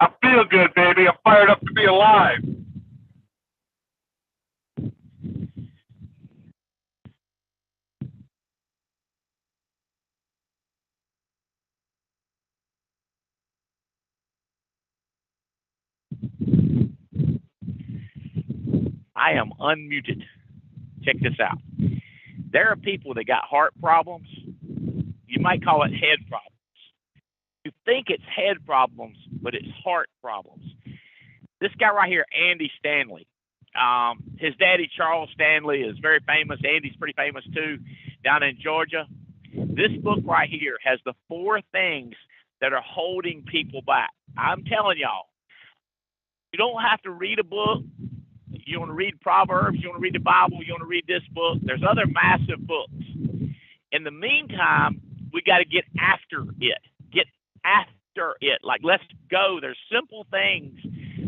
I feel good, baby. I'm fired up to be alive. I am unmuted. Check this out. There are people that got heart problems. You might call it head problems. You think it's head problems, but it's heart problems. This guy right here, Andy Stanley. His daddy, Charles Stanley, is very famous. Andy's pretty famous too, down in Georgia. This book right here has the 4 things that are holding people back. I'm telling y'all, you don't have to read a book. You want to read Proverbs, you want to read the Bible, you want to read this book. There's other massive books. In the meantime, we got to get after it. Get after it. Like, let's go. There's simple things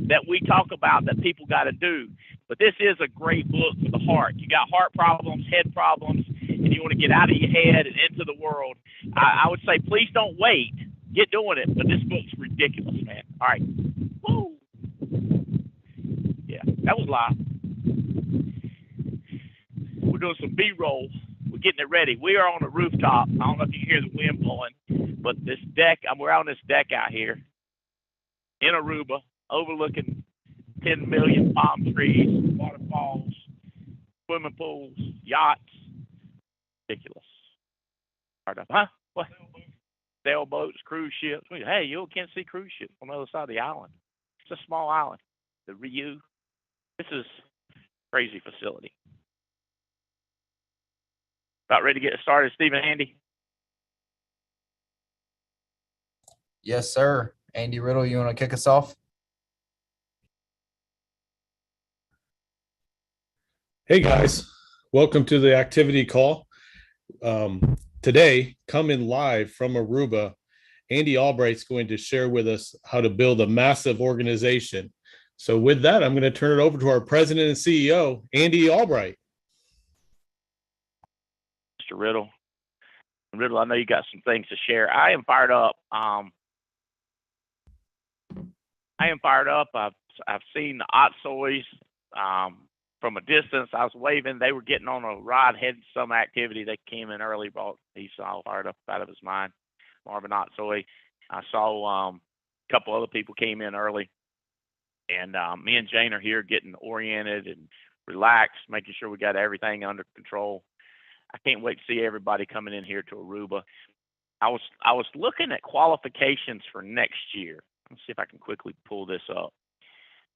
that we talk about that people got to do. But this is a great book for the heart. You got heart problems, head problems, and you want to get out of your head and into the world. I would say, please don't wait. Get doing it. But this book's ridiculous, man. All right. Woo. Yeah, that was live. We're doing some B-roll. We're getting it ready. We are on a rooftop. I don't know if you can hear the wind blowing, but this deck, we're on this deck out here in Aruba, overlooking 10 million palm trees, waterfalls, swimming pools, yachts. Ridiculous. Huh? What? Sailboats, cruise ships. Hey, you can't see cruise ships on the other side of the island. It's a small island. The Ryu. This is a crazy facility. About ready to get started, Stephen, Andy? Yes, sir. Andy Riddle, you want to kick us off? Hey, guys. Welcome to the activity call. Today, coming live from Aruba, Andy Albright's going to share with us how to build a massive organization. So with that, I'm going to turn it over to our president and CEO, Andy Albright. Mr. Riddle. Riddle, I know you got some things to share. I am fired up. I've seen the Otsoys from a distance. I was waving. They were getting on a ride, heading to some activity. They came in early. He's all fired up out of his mind. Marvin Otsoy. I saw a couple other people came in early. And me and Jane are here getting oriented and relaxed, making sure we got everything under control. I can't wait to see everybody coming in here to Aruba. I was looking at qualifications for next year. Let's see if I can quickly pull this up.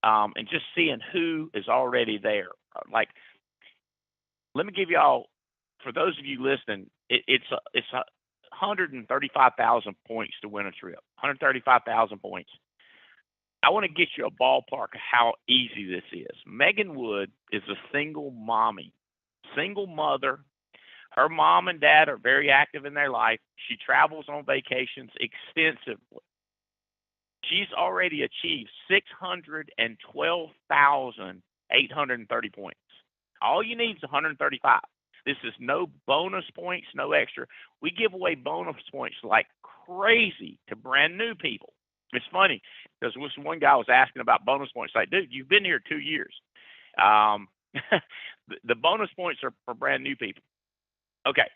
And just seeing who is already there. Like, let me give y'all, for those of you listening, it's 135,000 points to win a trip. 135,000 points. I want to get you a ballpark of how easy this is. Megan Wood is a single mommy, single mother. Her mom and dad are very active in their life. She travels on vacations extensively. She's already achieved 612,830 points. All you need is 135. This is no bonus points, no extra. We give away bonus points like crazy to brand new people. It's funny because one guy was asking about bonus points. Like, dude, you've been here 2 years. The bonus points are for brand new people. Okay.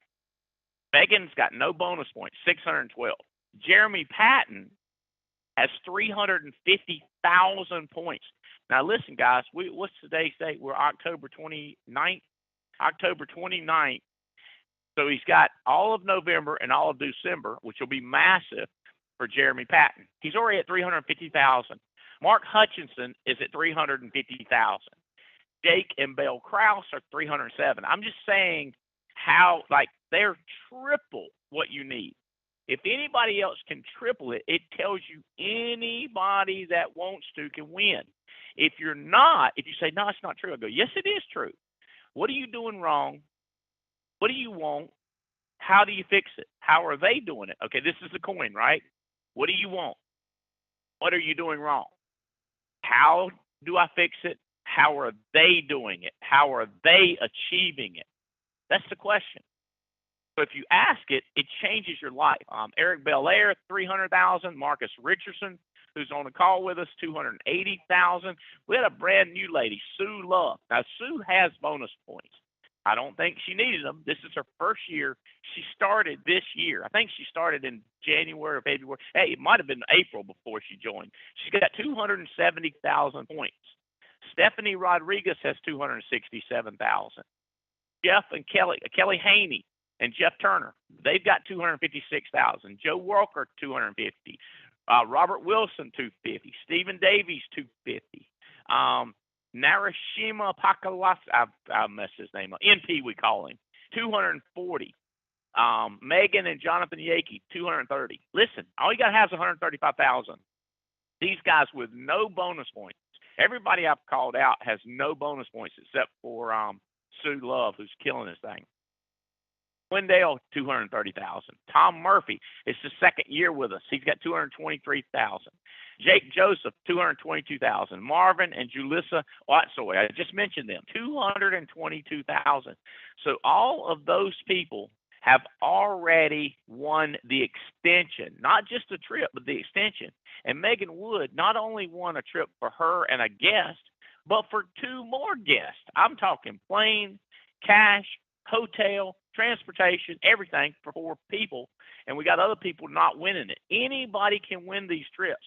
Megan's got no bonus points, 612. Jeremy Patton has 350,000 points. Now, listen, guys, what's today's date? We're October 29th. October 29th. So he's got all of November and all of December, which will be massive for Jeremy Patton. He's already at 350,000. Mark Hutchinson is at 350,000. Jake and Belle Krause are 307. I'm just saying how, like, they're triple what you need. If anybody else can triple it, it tells you anybody that wants to can win. If you're not, if you say, no, it's not true, I go, yes, it is true. What are you doing wrong? What do you want? How do you fix it? How are they doing it? Okay, this is the coin, right? What do you want? What are you doing wrong? How do I fix it? How are they doing it? How are they achieving it? That's the question. So if you ask it, it changes your life. Eric Belair, 300,000. Marcus Richardson, who's on the call with us, 280,000. We had a brand new lady, Sue Love. Now, Sue has bonus points. I don't think she needed them. This is her first year. She started this year. I think she started in January or February. Hey, it might have been April before she joined. She's got 270,000 points. Stephanie Rodriguez has 267,000. Jeff and Kelly Haney and Jeff Turner, they've got 256,000. Joe Walker, 250. Robert Wilson, 250. Stephen Davies, 250. Narashima Pakalas, I messed his name up. NP, we call him, 240. Megan and Jonathan Yakey, 230. Listen, all you got to have is 135,000. These guys with no bonus points. Everybody I've called out has no bonus points except for Sue Love, who's killing this thing. Wendell, 230,000. Tom Murphy, it's his second year with us. He's got 223,000. Jake Joseph, 222,000. Marvin and Julissa Watsoy, I just mentioned them, 222,000. So all of those people have already won the extension, not just the trip, but the extension. And Megan Wood not only won a trip for her and a guest, but for 2 more guests. I'm talking plane, cash, hotel, transportation, everything for 4 people. And we got other people not winning it. Anybody can win these trips.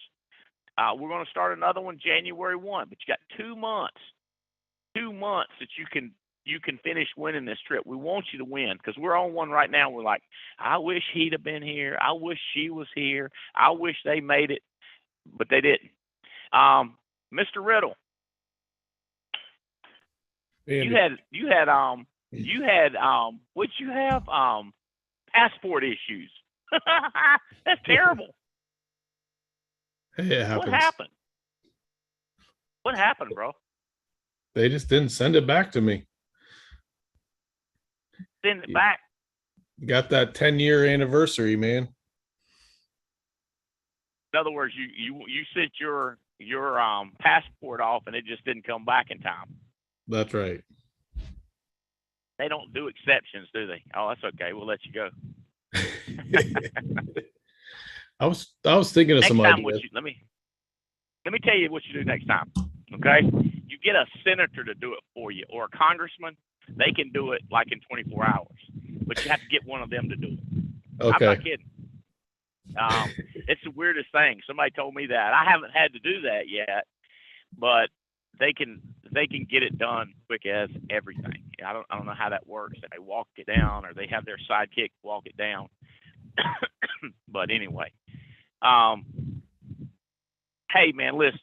We're going to start another one January 1, but you got 2 months that you can finish winning this trip. We want you to win because we're on one right now. We're like, I wish he'd have been here. I wish she was here. I wish they made it, but they didn't. Mr. Riddle, Andy. you had what'd you have? Passport issues. That's terrible. Hey, it happens. What happened, bro? They just didn't send it back to me. Send it back. Got that 10-year anniversary, man. In other words, you sent your passport off and it just didn't come back in time. That's right. They don't do exceptions, do they? Oh, that's okay. We'll let you go. I was thinking of Next some time, ideas. let me tell you what you do next time. Okay, you get a senator to do it for you, or a congressman. They can do it like in 24 hours, but you have to get one of them to do it. Okay. I'm not kidding. It's the weirdest thing. Somebody told me that. I haven't had to do that yet, but they can get it done quick as everything. I don't know how that works. They walk it down, or they have their sidekick walk it down. But anyway, hey man, listen.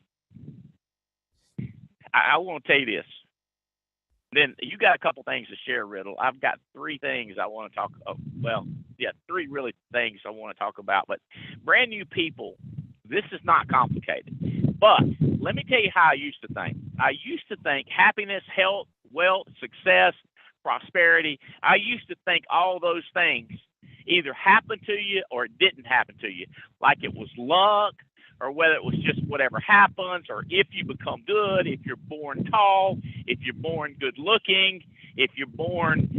I want to tell you this. Then you got a couple things to share, Riddle. I've got 3 things I want to talk about. Well, yeah, 3 really things I want to talk about. But brand new people, this is not complicated. But let me tell you how I used to think. I used to think happiness, health, wealth, success, prosperity. I used to think all those things either happened to you or it didn't happen to you, like it was luck, or whether it was just whatever happens, or if you become good, if you're born tall, if you're born good looking, if you're born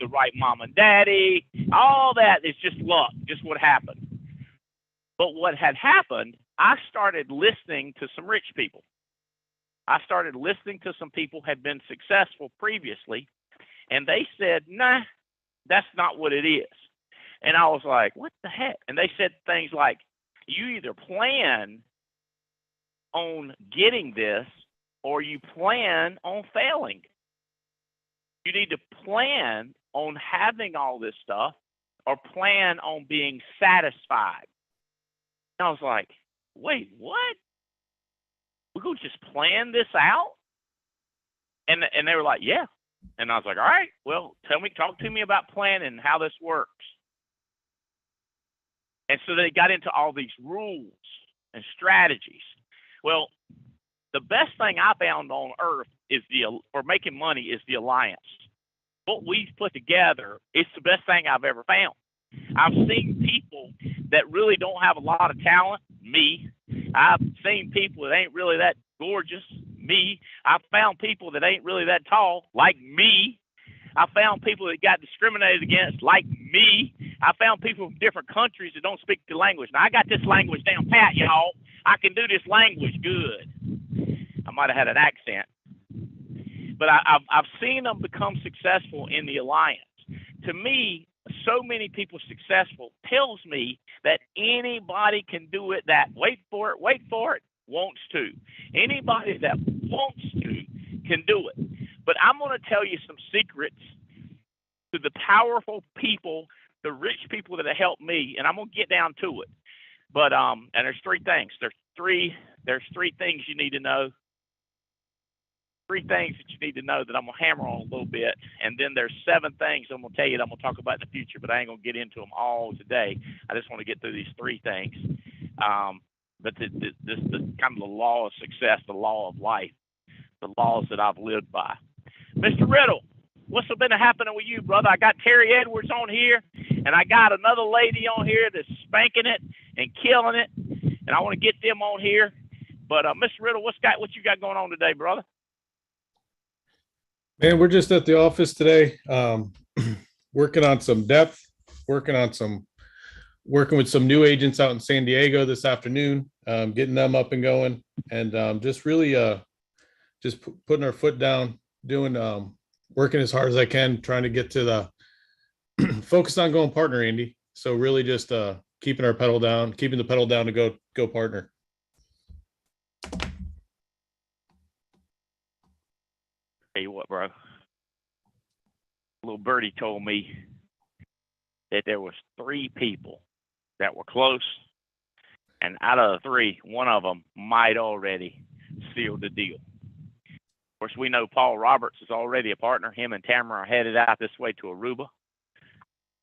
the right mom and daddy, all that is just luck, just what happened. But what had happened, I started listening to some rich people. I started listening to some people who had been successful previously, and they said, nah, that's not what it is. And I was like, what the heck? And they said things like, you either plan on getting this or you plan on failing. You need to plan on having all this stuff or plan on being satisfied. And I was like, wait, what? We're going to just plan this out? And they were like, yeah. And I was like, all right, well, talk to me about planning and how this works. And so they got into all these rules and strategies. Well, the best thing I found on earth is for making money is the alliance. What we've put together is the best thing I've ever found. I've seen people that really don't have a lot of talent, me. I've seen people that ain't really that gorgeous, me. I've found people that ain't really that tall, like me. I found people that got discriminated against, like me. I found people from different countries that don't speak the language. Now I got this language down pat, y'all. I can do this language good. I might have had an accent, but I've seen them become successful in the alliance. To me, so many people successful tells me that anybody can do it. That wait for it, wants to. Anybody that wants to can do it. But I'm going to tell you some secrets to the powerful people, the rich people that have helped me, and I'm going to get down to it. But and there's three things. There's three things you need to know. Three things that you need to know that I'm going to hammer on a little bit. And then there's 7 things I'm going to tell you that I'm going to talk about in the future, but I ain't going to get into them all today. I just want to get through these 3 things. But this kind of the law of success, the law of life, the laws that I've lived by. Mr. Riddle, what's been happening with you, brother? I got Terry Edwards on here, and I got another lady on here that's spanking it and killing it, and I want to get them on here. But Mr. Riddle, what you got going on today, brother? Man, we're just at the office today, working on some depth, working with some new agents out in San Diego this afternoon, getting them up and going, and just really just putting our foot down, doing working as hard as I can, trying to get to the focus on going partner, Andy. So really just keeping the pedal down to go partner. Tell you what, bro. Little birdie told me that there was 3 people that were close, and out of the 3, one of them might already seal the deal. Of course, we know Paul Roberts is already a partner. Him and Tamara are headed out this way to Aruba.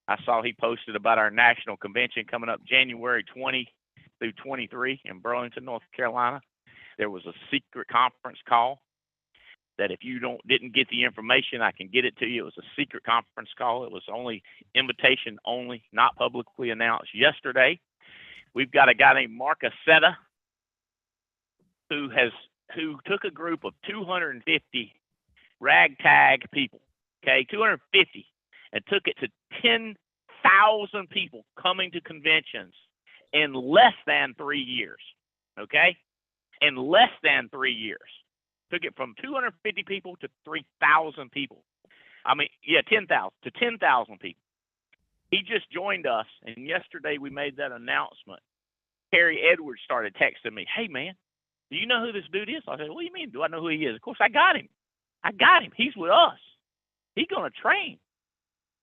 I saw he posted about our national convention coming up January 20 through 23 in Burlington, North Carolina. There was a secret conference call that if you didn't get the information, I can get it to you. It was a secret conference call. It was only invitation only, not publicly announced. Yesterday, we've got a guy named Mark Aceta who took a group of 250 ragtag people, okay, 250, and took it to 10,000 people coming to conventions in less than 3 years, okay? In less than 3 years. Took it from 250 people to 3,000 people. 10,000 to 10,000 people. He just joined us, and yesterday we made that announcement. Terry Edwards started texting me, "Hey, man, do you know who this dude is?" I said, "What do you mean? Do I know who he is?" Of course, I got him. He's with us. He's going to train.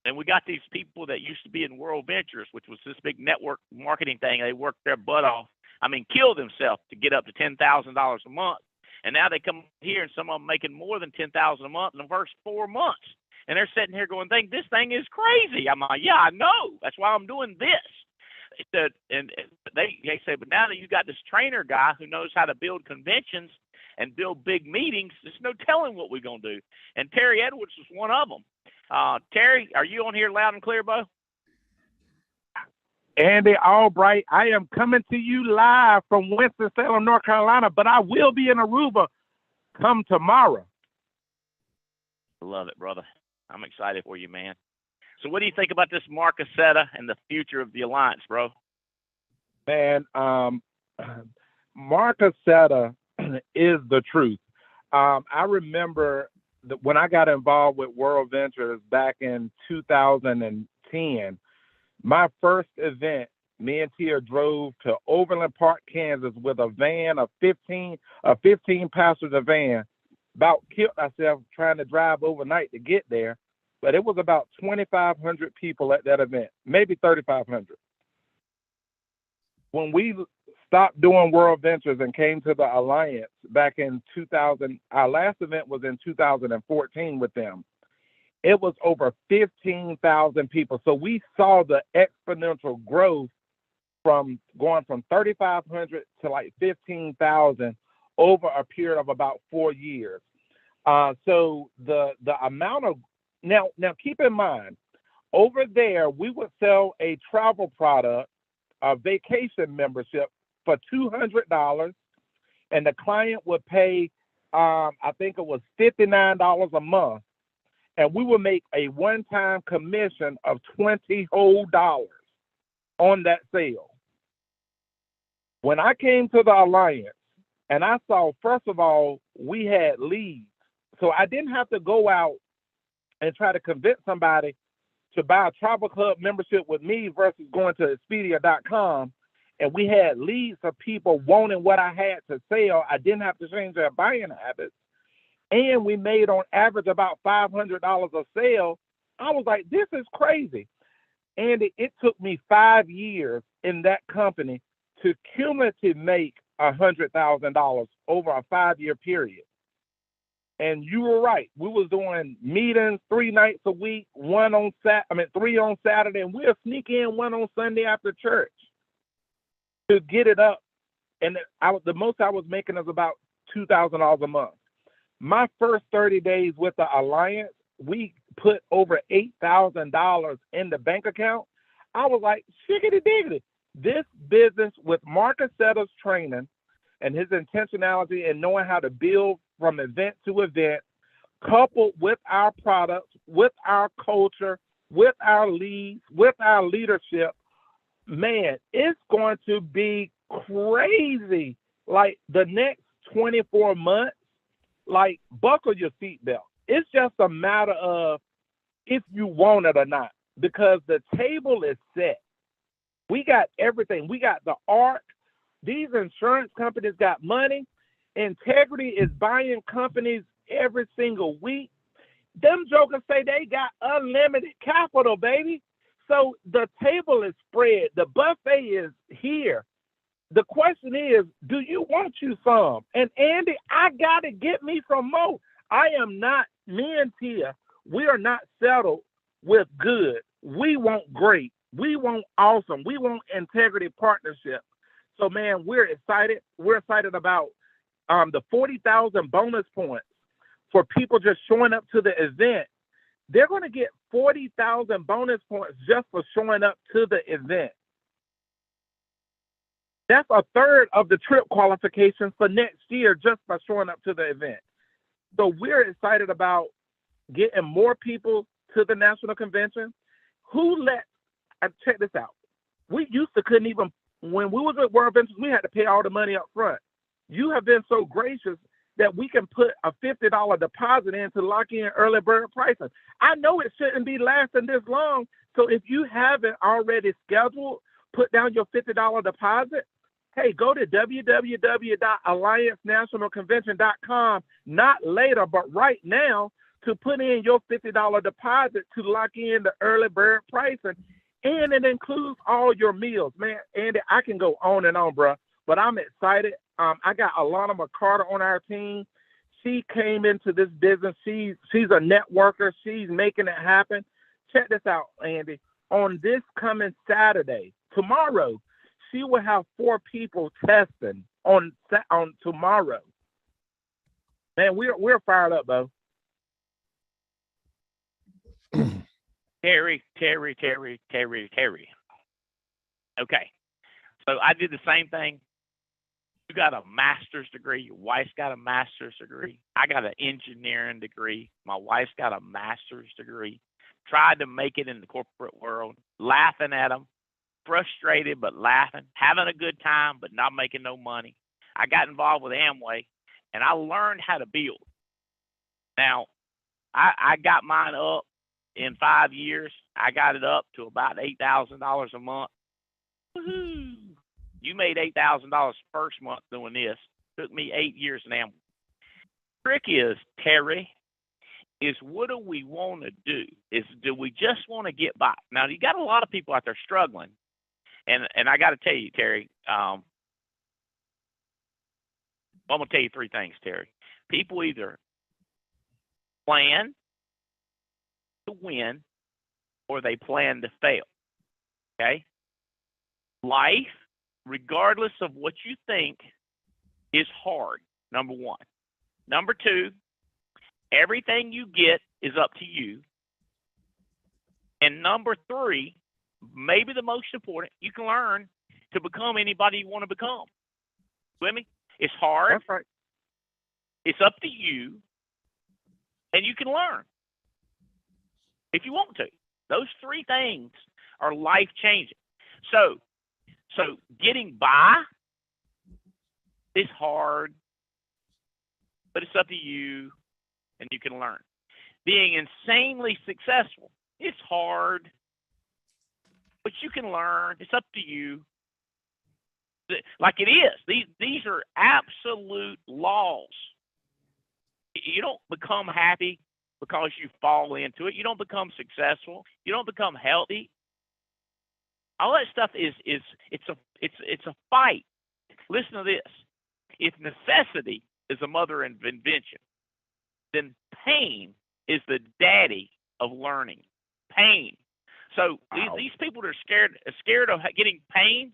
And we got these people that used to be in World Ventures, which was this big network marketing thing. They worked their butt off. Killed themselves to get up to $10,000 a month. And now they come here, and some of them making more than $10,000 a month in the first 4 months. And they're sitting here going, "This thing is crazy." I'm like, "Yeah, I know. That's why I'm doing this." And they say, "But now that you got this trainer guy who knows how to build conventions and build big meetings, there's no telling what we're going to do." And Terry Edwards was one of them. Terry, are you on here loud and clear, Bo? Andy Albright, I am coming to you live from Winston-Salem, North Carolina, but I will be in Aruba come tomorrow. I love it, brother. I'm excited for you, man. So what do you think about this Mark Aceta and the future of the Alliance, bro? Man, Mark Aceta is the truth. I remember when I got involved with World Ventures back in 2010, my first event, me and Tia drove to Overland Park, Kansas with a van, a 15-passenger van. About killed myself trying to drive overnight to get there, but it was about 2,500 people at that event, maybe 3,500. When we stopped doing World Ventures and came to the Alliance back in 2000, our last event was in 2014 with them. It was over 15,000 people. So we saw the exponential growth from going from 3,500 to like 15,000 over a period of about 4 years. So the amount of now keep in mind, over there we would sell a travel product, a vacation membership for $200, and the client would pay I think it was $59 a month. and we would make a one-time commission of $20 whole on that sale. When I came to the Alliance and I saw, first of all, we had leads. So I didn't have to go out and try to convince somebody to buy a travel club membership with me versus going to Expedia.com. And we had leads of people wanting what I had to sell. I didn't have to change their buying habits. And we made on average about $500 a sale. I was like, this is crazy. And it took me 5 years in that company to cumulatively make $100,000 over a 5-year period. And you were right. We was doing meetings 3 nights a week, 3 on Saturday, and we'll sneak in 1 on Sunday after church to get it up. And the most I was making is about $2,000 a month. My first 30 days with the Alliance, we put over $8,000 in the bank account. I was like, shiggity diggity. This business with Marcus Setter's training and his intentionality and knowing how to build from event to event, coupled with our products, with our culture, with our leads, with our leadership, man, it's going to be crazy. Like the next 24 months, like buckle your seatbelt. It's just a matter of if you want it or not, because the table is set. We got everything. We got the ARC. These insurance companies got money. Integrity is buying companies every single week. Them jokers say they got unlimited capital, baby. So the table is spread. The buffet is here. The question is, do you want you some? And Andy, I got to get me some more. I am not, me and Tia, we are not settled with good. We want great. We want awesome. We want integrity partnership. So, man, we're excited. We're excited about the 40,000 bonus points for people just showing up to the event. They're going to get 40,000 bonus points just for showing up to the event. That's a third of the trip qualifications for next year just by showing up to the event. So we're excited about getting more people to the national convention. Check this out. We used to couldn't even, when we was at World Ventures, we had to pay all the money up front. You have been so gracious that we can put a $50 deposit in to lock in early bird pricing. I know it shouldn't be lasting this long. So if you haven't already scheduled, put down your $50 deposit. Hey, go to www.alliancenationalconvention.com, not later, but right now, to put in your $50 deposit to lock in the early bird pricing. And it includes all your meals. Man, Andy, I can go on and on, bro, but I'm excited. I got Alana McCarter on our team. She came into this business. She's a networker. She's making it happen. Check this out, Andy. On this coming Saturday, tomorrow, she will have 4 people testing on tomorrow. Man, we're fired up, though. Terry. Okay. So I did the same thing. You got a master's degree. Your wife's got a master's degree. I got an engineering degree. My wife's got a master's degree. Tried to make it in the corporate world, laughing at them, frustrated but laughing, having a good time but not making no money. I got involved with Amway, and I learned how to build. Now, I got mine up in 5 years. I got it up to about $8,000 a month. Woo-hoo. You made $8,000 first month doing this. Took me 8 years in Amway. Trick is, Terry, is what do we want to do? Do we just want to get by? Now, you got a lot of people out there struggling. And I got to tell you, Terry, I'm going to tell you 3 things, Terry. People either plan to win or they plan to fail, okay? Life, regardless of what you think, is hard, number 1. Number 2, everything you get is up to you. And number 3, maybe the most important, you can learn to become anybody you want to become. With me? It's hard. That's right. It's up to you, and you can learn. if you want to. Those three things are life-changing. So getting by is hard, but it's up to you, and you can learn. Being insanely successful, it's hard, but you can learn. It's up to you. Like it is. These are absolute laws. You don't become happy because you fall into it. You don't become successful. You don't become healthy. All that stuff it's a fight. Listen to this. If necessity is the mother of invention, then pain is the daddy of learning. Pain. So these people that are scared of getting pain,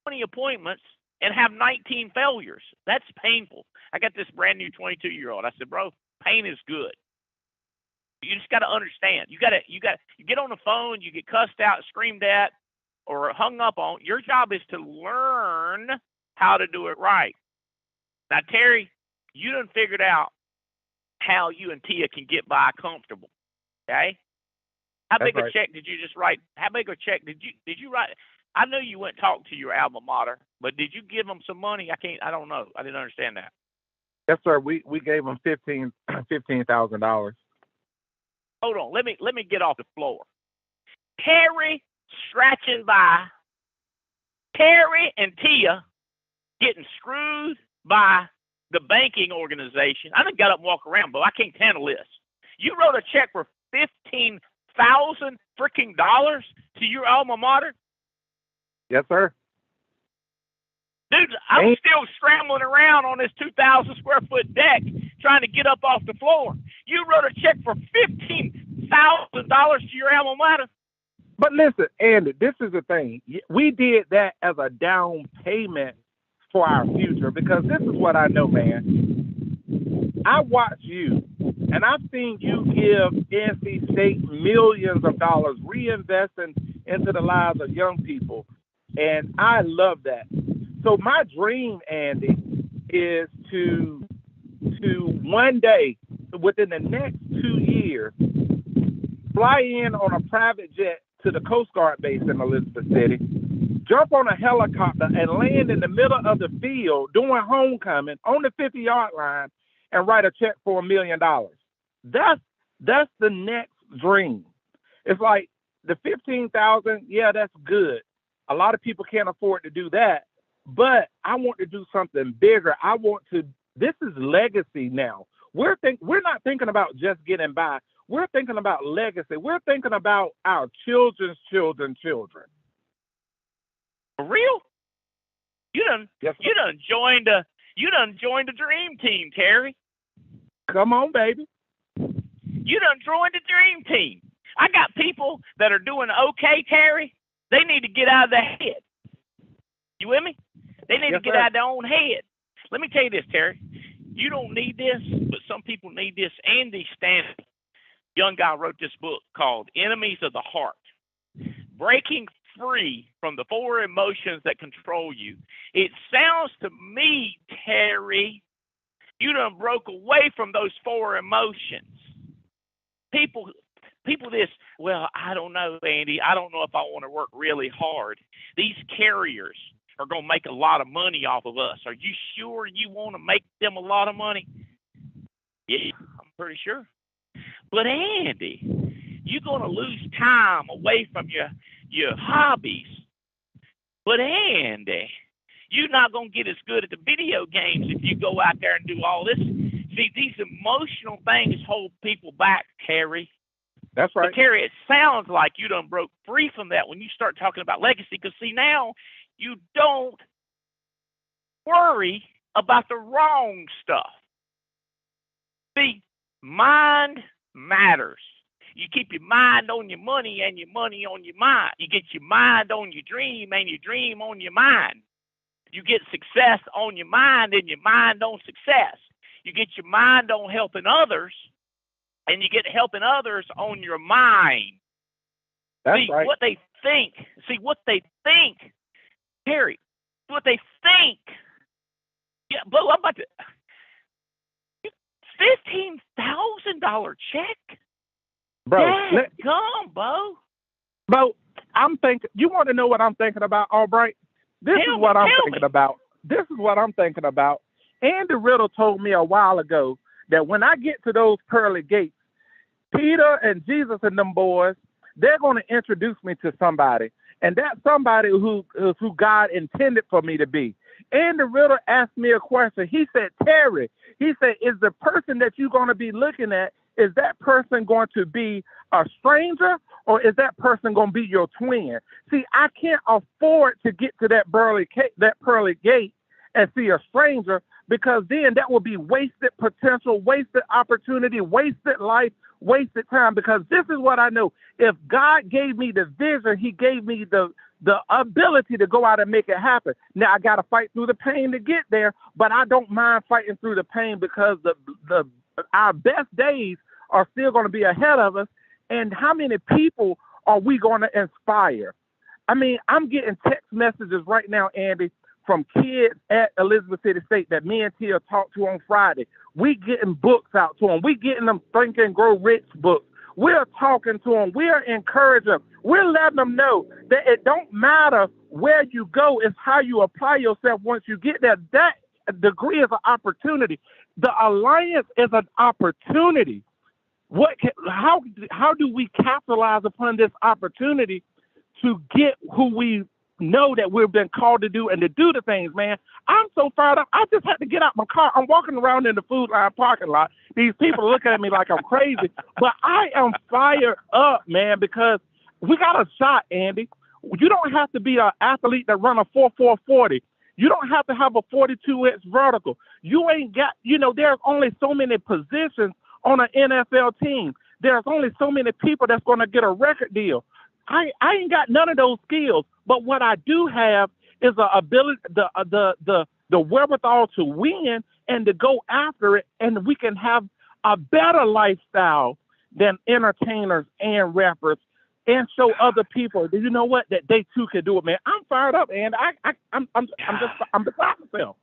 20 appointments and have 19 failures. That's painful. I got this brand new 22-year-old. I said, bro, pain is good. You just got to understand. You get on the phone, you get cussed out, screamed at, or hung up on. Your job is to learn how to do it right. Now, Terry, you done figured out how you and Tia can get by comfortable. Okay? How big a check did you just write? How big a check did you write? I know you went and talked to your alma mater, but did you give them some money? I don't know. I didn't understand that. Yes, sir. We gave them $15,000. Hold on. Let me get off the floor. Terry scratching by. Terry and Tia getting screwed by the banking organization. I done got up and walk around, but I can't handle this. You wrote a check for $15,000 freaking dollars to your alma mater? Yes, sir. Dude, I'm still scrambling around on this 2,000 square foot deck trying to get up off the floor. You wrote a check for $15,000 to your alma mater? But listen, Andy, this is the thing. We did that as a down payment for our future, because this is what I know, man. I watch you, and I've seen you give NC State millions of dollars, reinvesting into the lives of young people, and I love that. So my dream, Andy, is to one day, within the next 2 years, fly in on a private jet to the Coast Guard base in Elizabeth City, jump on a helicopter and land in the middle of the field doing homecoming on the 50-yard line and write a check for $1 million. That's the next dream. It's like the $15,000, yeah, that's good. A lot of people can't afford to do that, but I want to do something bigger. This is legacy now. We're not thinking about just getting by. We're thinking about legacy. We're thinking about our children's children. For real? You done joined the dream team, Terry. Come on, baby. You done joined the dream team. I got people that are doing okay, Terry. They need to get out of their head. You with me? They need to get out of their own head. Let me tell you this, Terry. You don't need this, but some people need this. Andy Stanley, young guy, wrote this book called Enemies of the Heart. Breaking free from the four emotions that control you. It sounds to me, Terry, you done broke away from those four emotions. People this, well, I don't know, Andy. I don't know if I want to work really hard. These carriers are going to make a lot of money off of us. Are you sure you want to make them a lot of money? Yeah, I'm pretty sure. But Andy, you're going to lose time away from your hobbies. But Andy, you're not going to get as good at the video games if you go out there and do all this. See, these emotional things hold people back, Terry. That's right. But Terry, it sounds like you done broke free from that when you start talking about legacy, because see, now you don't worry about the wrong stuff. See, mind matters. You keep your mind on your money and your money on your mind. You get your mind on your dream and your dream on your mind. You get success on your mind and your mind on success. You get your mind on helping others, and you get helping others on your mind. That's see right. What they think. See what they think, Terry. What they think. Yeah, but I'm about to $15,000 check. Bro, Come, Bo. bro, I'm thinking, you want to know what I'm thinking about, Albright? This is what I'm thinking about. This is what I'm thinking about. Andy Riddle told me a while ago that when I get to those pearly gates, Peter and Jesus and them boys, they're going to introduce me to somebody. And that's somebody who God intended for me to be. Andy Riddle asked me a question. He said, Terry, he said, is the person that you're going to be looking at, is that person going to be a stranger or is that person going to be your twin? See, I can't afford to get to that pearly gate and see a stranger, because then that will be wasted potential, wasted opportunity, wasted life, wasted time. Because this is what I know. If God gave me the vision, he gave me the ability to go out and make it happen. Now I got to fight through the pain to get there, but I don't mind fighting through the pain, because our best days are still going to be ahead of us. And how many people are we going to inspire? I mean, I'm getting text messages right now, Andy, from kids at Elizabeth City State that me and Tia talked to on Friday. We getting books out to them. We getting them Think and Grow Rich books. We're talking to them. We're encouraging them. We're letting them know that it don't matter where you go. It's how you apply yourself once you get there. That degree is an opportunity. The Alliance is an opportunity. How do we capitalize upon this opportunity to get who we know that we've been called to do and to do the things, man? I'm so fired up. I just had to get out my car. I'm walking around in the Food Line parking lot. These people are looking at me like I'm crazy, but I am fired up, man, because we got a shot, Andy. You don't have to be an athlete that run a 4.440. You don't have to have a 42-inch vertical. You ain't got, there's only so many positions on an NFL team. There's only so many people that's going to get a record deal. I ain't got none of those skills, but what I do have is the ability, the wherewithal to win and to go after it, and we can have a better lifestyle than entertainers and rappers, and show other people that, you know what, that they too can do it, man. I'm fired up, and I'm beside myself.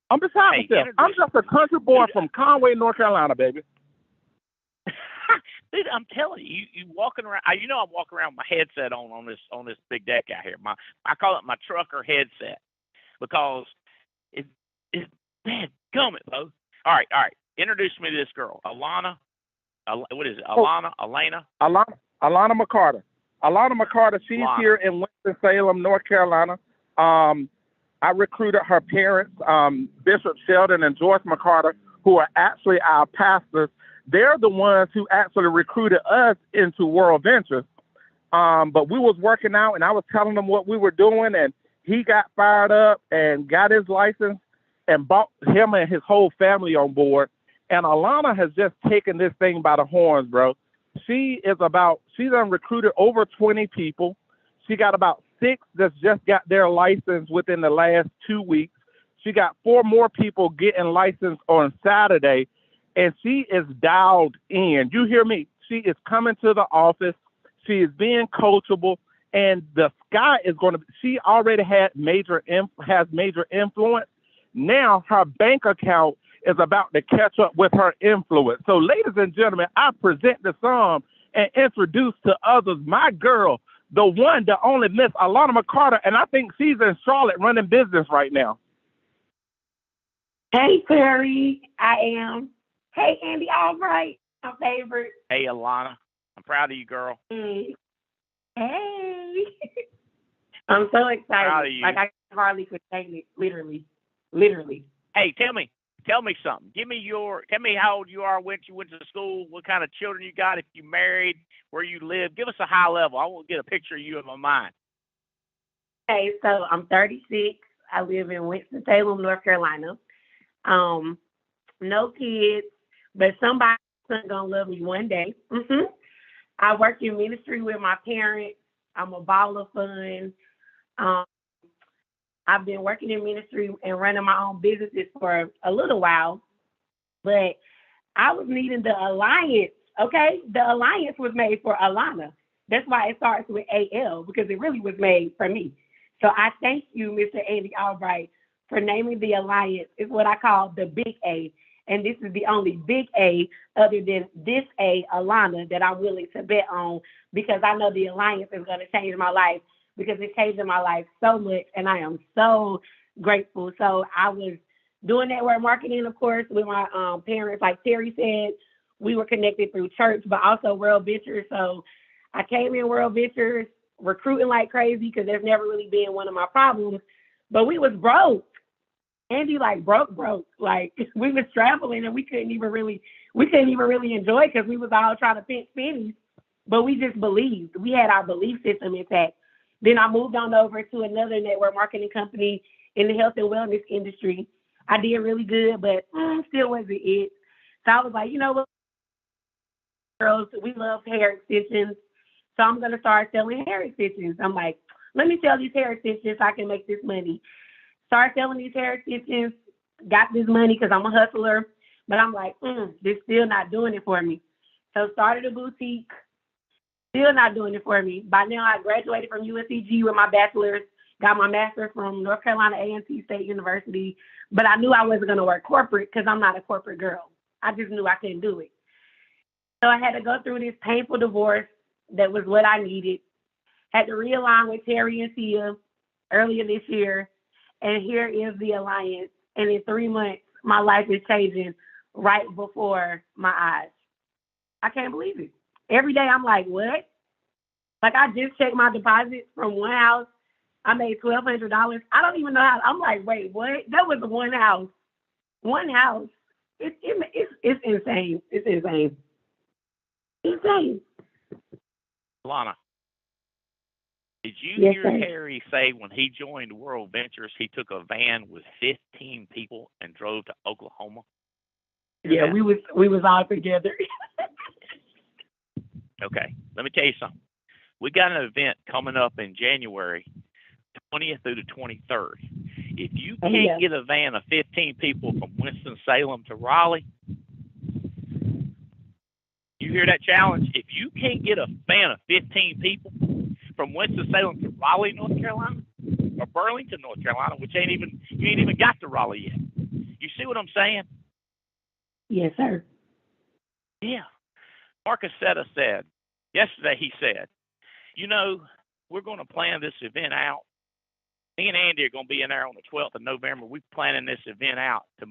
I'm beside myself. I'm just a country boy from Conway, North Carolina, baby. Dude, I'm telling you, you walking around. I'm walking around with my headset on this big deck out here. I call it my trucker headset, because it's man, gummit, Bo. All right. Introduce me to this girl, Alana. What is it? Alana? Alana McCarter. Alana McCarter. She's here in Winston-Salem, North Carolina. I recruited her parents, Bishop Sheldon and Joyce McCarter, who are actually our pastors. They're the ones who actually recruited us into World Ventures. But we was working out, and I was telling him what we were doing, and he got fired up and got his license and brought him and his whole family on board. And Alana has just taken this thing by the horns, bro. She's done recruited over 20 people. She got about 6 that's just got their license within the last 2 weeks. She got 4 more people getting licensed on Saturday. And she is dialed in. You hear me? She is coming to the office. She is being coachable, and the sky is going to. She already has major influence. Now her bank account is about to catch up with her influence. So, ladies and gentlemen, I present to some and introduce to others my girl, the one, the only Miss Alana McCarter, and I think she's in Charlotte running business right now. Hey, Terry, I am. Hey, Andy Albright, my favorite. Hey, Alana. I'm proud of you, girl. Hey. I'm so excited. Like, I hardly could take it, literally. Hey, tell me something. Tell me how old you are, when you went to school, what kind of children you got, if you married, where you live. Give us a high level. I want to get a picture of you in my mind. Okay, so I'm 36. I live in Winston-Salem, North Carolina. No kids. But somebody's gonna love me one day. I work in ministry with my parents. I'm a ball of fun. I've been working in ministry and running my own businesses for a little while, but I was needing the Alliance. Okay, the Alliance was made for Alana. That's why it starts with AL, because it really was made for me. So I thank you, Mr. Andy Albright, for naming the Alliance. It's what I call the big A. and this is the only big A other than this A, Alana, that I'm willing to bet on because I know the alliance is going to change my life because it's changing my life so much, and I am so grateful. So I was doing network marketing, of course, with my parents. Like Terry said, we were connected through church, but also World Ventures. So I came in World Ventures recruiting like crazy because there's never really been one of my problems. But we was broke. Andy like broke. Like we was traveling and we couldn't even really enjoy because we was all trying to pinch pennies. But we just believed. We had our belief system intact. Then I moved on over to another network marketing company in the health and wellness industry. I did really good, but still wasn't it. So I was like, you know what, girls, we love hair extensions. So I'm going to start selling hair extensions. I'm like, let me sell these hair extensions so I can make this money. Start selling these hair extensions, got this money because I'm a hustler. But I'm like, this still not doing it for me. So started a boutique, still not doing it for me. By now I graduated from USCG with my bachelor's, got my master's from North Carolina A&T State University. But I knew I wasn't going to work corporate because I'm not a corporate girl. I just knew I couldn't do it. So I had to go through this painful divorce that was what I needed. Had to realign with Terry and Tia earlier this year. And here is the alliance. And in 3 months, my life is changing right before my eyes. I can't believe it. Every day I'm like, what? Like I just checked my deposits from one house. I made $1,200. I don't even know how. I'm like, wait, what? That was one house. One house. It's insane. It's insane. Insane. Alana, did you Yes, hear sir. Terry say when he joined World Ventures, he took a van with 15 people and drove to Oklahoma? Yeah, we was all together. Okay, let me tell you something. We got an event coming up in January 20th through the 23rd. If you can't get a van of 15 people from Winston-Salem to Raleigh, you hear that challenge? If you can't get a van of 15 people from Winston-Salem to Raleigh, North Carolina, or Burlington, North Carolina, which you ain't even got to Raleigh yet. You see what I'm saying? Yes, sir. Yeah. Marcus Setta said, yesterday he said, you know, we're going to plan this event out. Me and Andy are going to be in there on the 12th of November. We're planning this event out to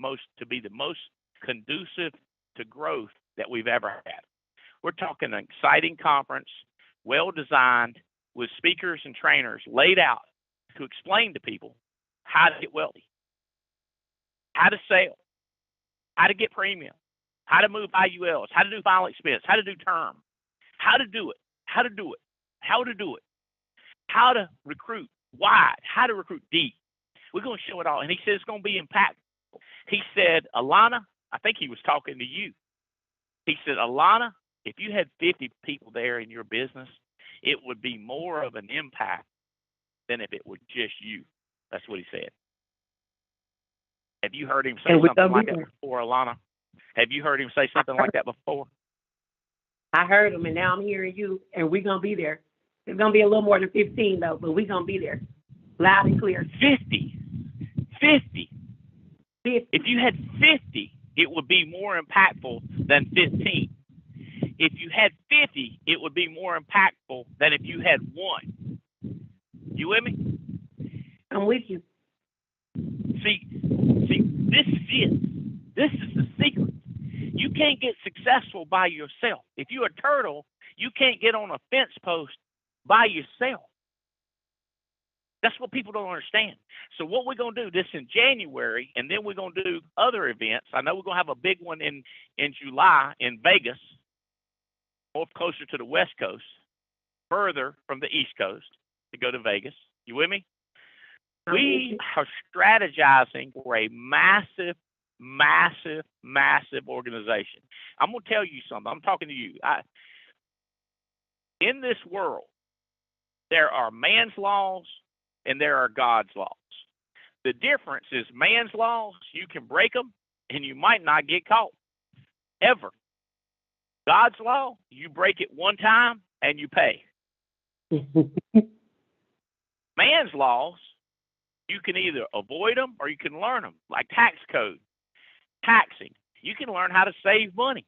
be the most conducive to growth that we've ever had. We're talking an exciting conference, well-designed, with speakers and trainers laid out to explain to people how to get wealthy, how to sell, how to get premium, how to move IULs, how to do final expense, how to do term, how to do it, how to do how to recruit wide, how to recruit deep. We're going to show it all. And he said it's going to be impactful. He said, Alana, I think he was talking to you. He said, Alana, if you had 50 people there in your business, it would be more of an impact than if it were just you. That's what he said. Have you heard him say something like that before, Alana? Have you heard him say something like that before? I heard him, and now I'm hearing you, and we're going to be there. It's going to be a little more than 15, though, but we're going to be there. Loud and clear. 50. If you had 50, it would be more impactful than 15. If you had 50, it would be more impactful than if you had one. You with me? I'm with you. See, this is it. This is the secret. You can't get successful by yourself. If you're a turtle, you can't get on a fence post by yourself. That's what people don't understand. So what we're going to do this in January, and then we're going to do other events. I know we're going to have a big one in July in Vegas, more closer to the West Coast, further from the East Coast to go to Vegas. You with me? We are strategizing for a massive organization. I'm going to tell you something. I'm talking to you. In this world, there are man's laws and there are God's laws. The difference is man's laws, you can break them and you might not get caught, ever. God's law, you break it one time and you pay. Man's laws, you can either avoid them or you can learn them, like tax code, taxing. You can learn how to save money,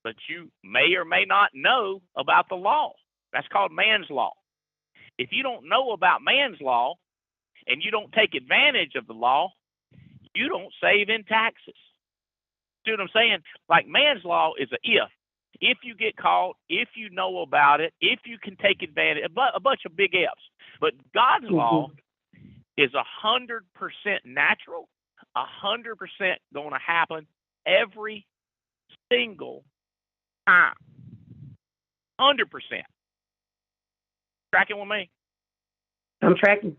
but you may or may not know about the law. That's called man's law. If you don't know about man's law and you don't take advantage of the law, you don't save in taxes. See what I'm saying? Like man's law is a if. If you get caught, if you know about it, if you can take advantage, a bunch of big ifs. But God's law is 100% natural, 100% going to happen every single time. 100%. Tracking with me? I'm tracking.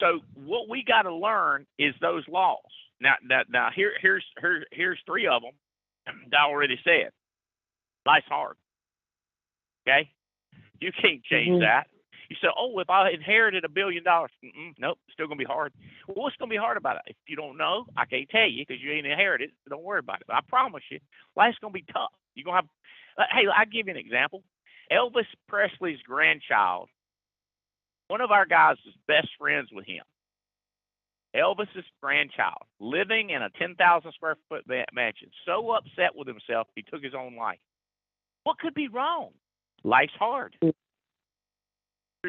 So what we got to learn is those laws. Now here's three of them that I already said. Life's hard. Okay? You can't change that. You say, oh, if I inherited $1 billion, nope, it's still going to be hard. Well, what's going to be hard about it? If you don't know, I can't tell you because you ain't inherited, so don't worry about it. But I promise you, life's going to be tough. You're going to have, hey, I'll give you an example. Elvis Presley's grandchild, one of our guys is best friends with him. Elvis's grandchild, living in a 10,000 square foot mansion, so upset with himself he took his own life. What could be wrong? Life's hard. True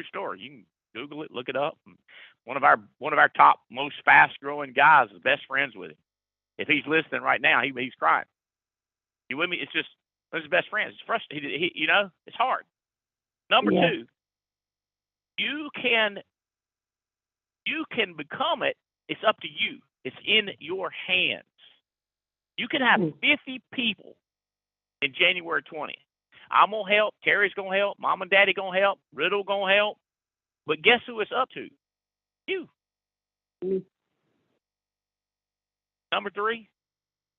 story. You can Google it, look it up. One of our top, most fast-growing guys is best friends with him. If he's listening right now, he's crying. You with me? It's just his best friends. It's frustrating. It's hard. Number two, you can become it. It's up to you. It's in your hands. You can have 50 people in January 20th. I'm going to help. Terry's going to help. Mom and Daddy going to help. Riddle going to help. But guess who it's up to? You. Number three,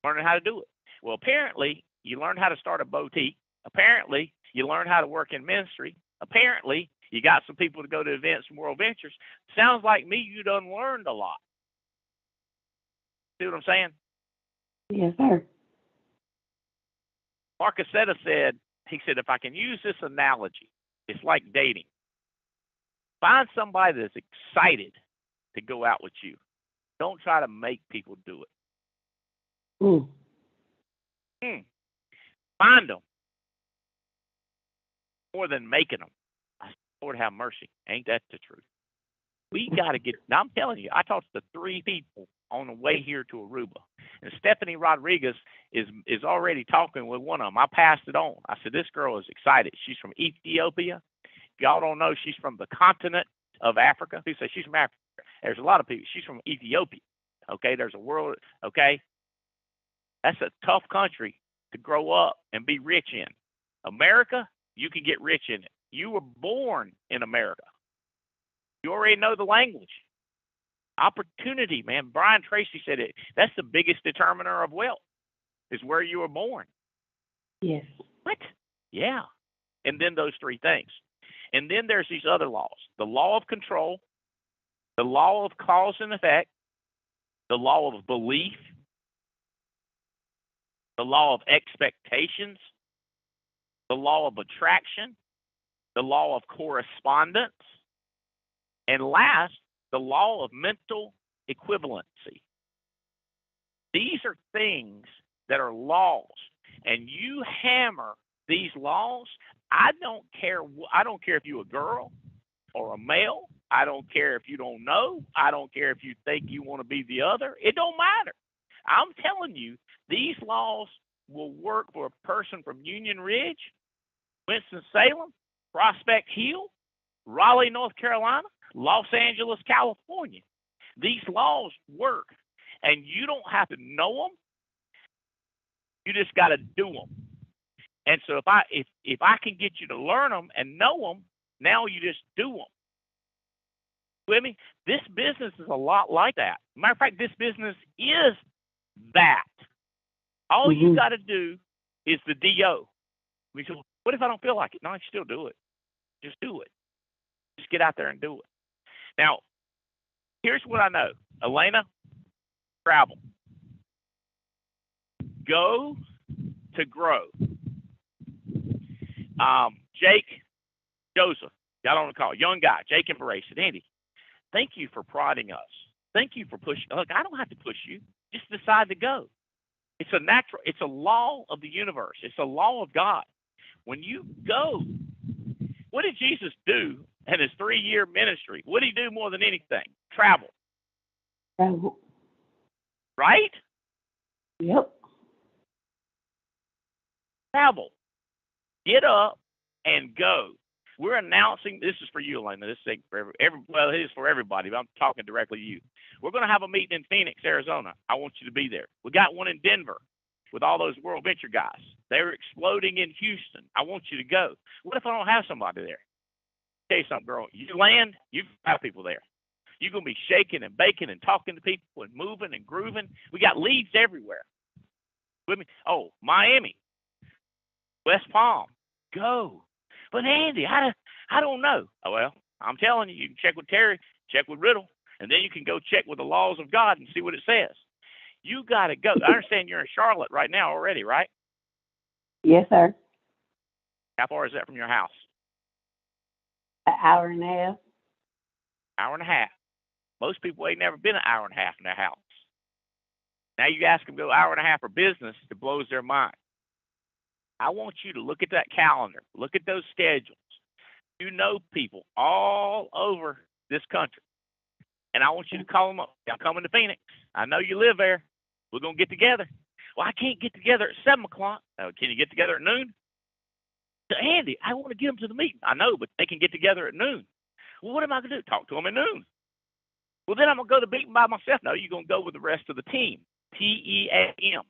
learning how to do it. Well, apparently, you learned how to start a boutique. Apparently, you learned how to work in ministry. Apparently, you got some people to go to events and World Ventures. Sounds like me, you done learned a lot. See what I'm saying? Yes, sir. Mark Aceta said, if I can use this analogy, it's like dating. Find somebody that's excited to go out with you. Don't try to make people do it. Find them more than making them. Lord have mercy. Ain't that the truth? We got to get, now I'm telling you, I talked to 3 people on the way here to Aruba. And Stephanie Rodriguez is already talking with one of them. I passed it on. I said, this girl is excited. She's from Ethiopia. If y'all don't know, she's from the continent of Africa. People say she's from Africa. There's a lot of people. She's from Ethiopia. Okay, there's a world. Okay, that's a tough country to grow up and be rich in. America, you can get rich in it. You were born in America. You already know the language. Opportunity, man. Brian Tracy said it. That's the biggest determiner of wealth, is where you were born. Yes. What? Yeah. And then those 3 things. And then there's these other laws. The law of control, the law of cause and effect, the law of belief, the law of expectations, the law of attraction, the law of correspondence, and last, the law of mental equivalency. These are things that are laws, and you hammer these laws. I don't care if you're a girl or a male. I don't care if you don't know. I don't care if you think you want to be the other. It don't matter. I'm telling you, these laws will work for a person from Union Ridge, Winston-Salem, Prospect Hill, Raleigh, North Carolina, Los Angeles, California. These laws work, and you don't have to know them. You just got to do them. And so if I can get you to learn them and know them, now you just do them. With me? This business is a lot like that. Matter of fact, this business is that. All you got to do is the DO. We say, what if I don't feel like it? No, you still do it. Just do it. Just get out there and do it. Now, here's what I know. Alana, travel. Go to grow. Jake, Joseph, got on the call. Young guy, Jake and Beret said, Andy, thank you for prodding us. Thank you for pushing. Look, I don't have to push you. Just decide to go. It's a natural, it's a law of the universe. It's a law of God. When you go, what did Jesus do in his 3-year ministry? What did he do more than anything? Travel. Right? Yep. Travel. Get up and go. We're announcing, this is for you, Alana. This is for well, it is for everybody, but I'm talking directly to you. We're going to have a meeting in Phoenix, Arizona. I want you to be there. We got one in Denver with all those World Venture guys. They're exploding in Houston. I want you to go. What if I don't have somebody there? Tell you something, girl. You land, you've got people there. You're going to be shaking and baking and talking to people and moving and grooving. We got leads everywhere. With me. Oh, Miami, West Palm, go. But Andy, I don't know. Oh, well, I'm telling you, you can check with Terry, check with Riddle, and then you can go check with the laws of God and see what it says. You got to go. I understand you're in Charlotte right now already, right? Yes, sir. How far is that from your house? An hour and a half. Hour and a half. Most people ain't never been an hour and a half in their house. Now you ask them to go hour and a half for business, it blows their mind. I want you to look at that calendar, look at those schedules. You know people all over this country. And I want you to call them up. I'm coming to Phoenix. I know you live there. We're going to get together. Well, I can't get together at 7 o'clock. Can you get together at noon? So, Andy, I want to get them to the meeting. I know, but they can get together at noon. Well, what am I going to do? Talk to them at noon. Well, then I'm going to go to the meeting by myself. No, you're going to go with the rest of the team. TEAM.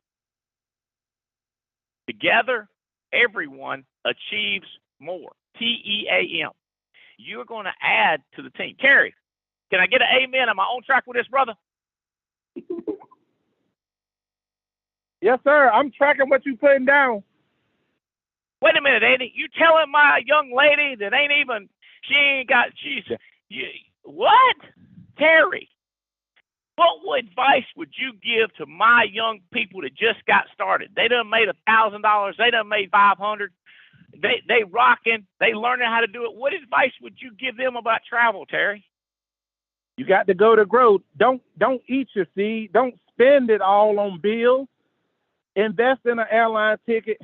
Together, everyone achieves more. TEAM. You're going to add to the team. Terry, can I get an amen? Am I on track with this, brother? Yes, sir. I'm tracking what you putting down. Wait a minute, Andy. You telling my young lady that what? Terry, what advice would you give to my young people that just got started? They done made $1,000. They done made $500. They rocking. They learning how to do it. What advice would you give them about travel, Terry? You got to go to grow. Don't eat your seed. Don't spend it all on bills. Invest in an airline ticket.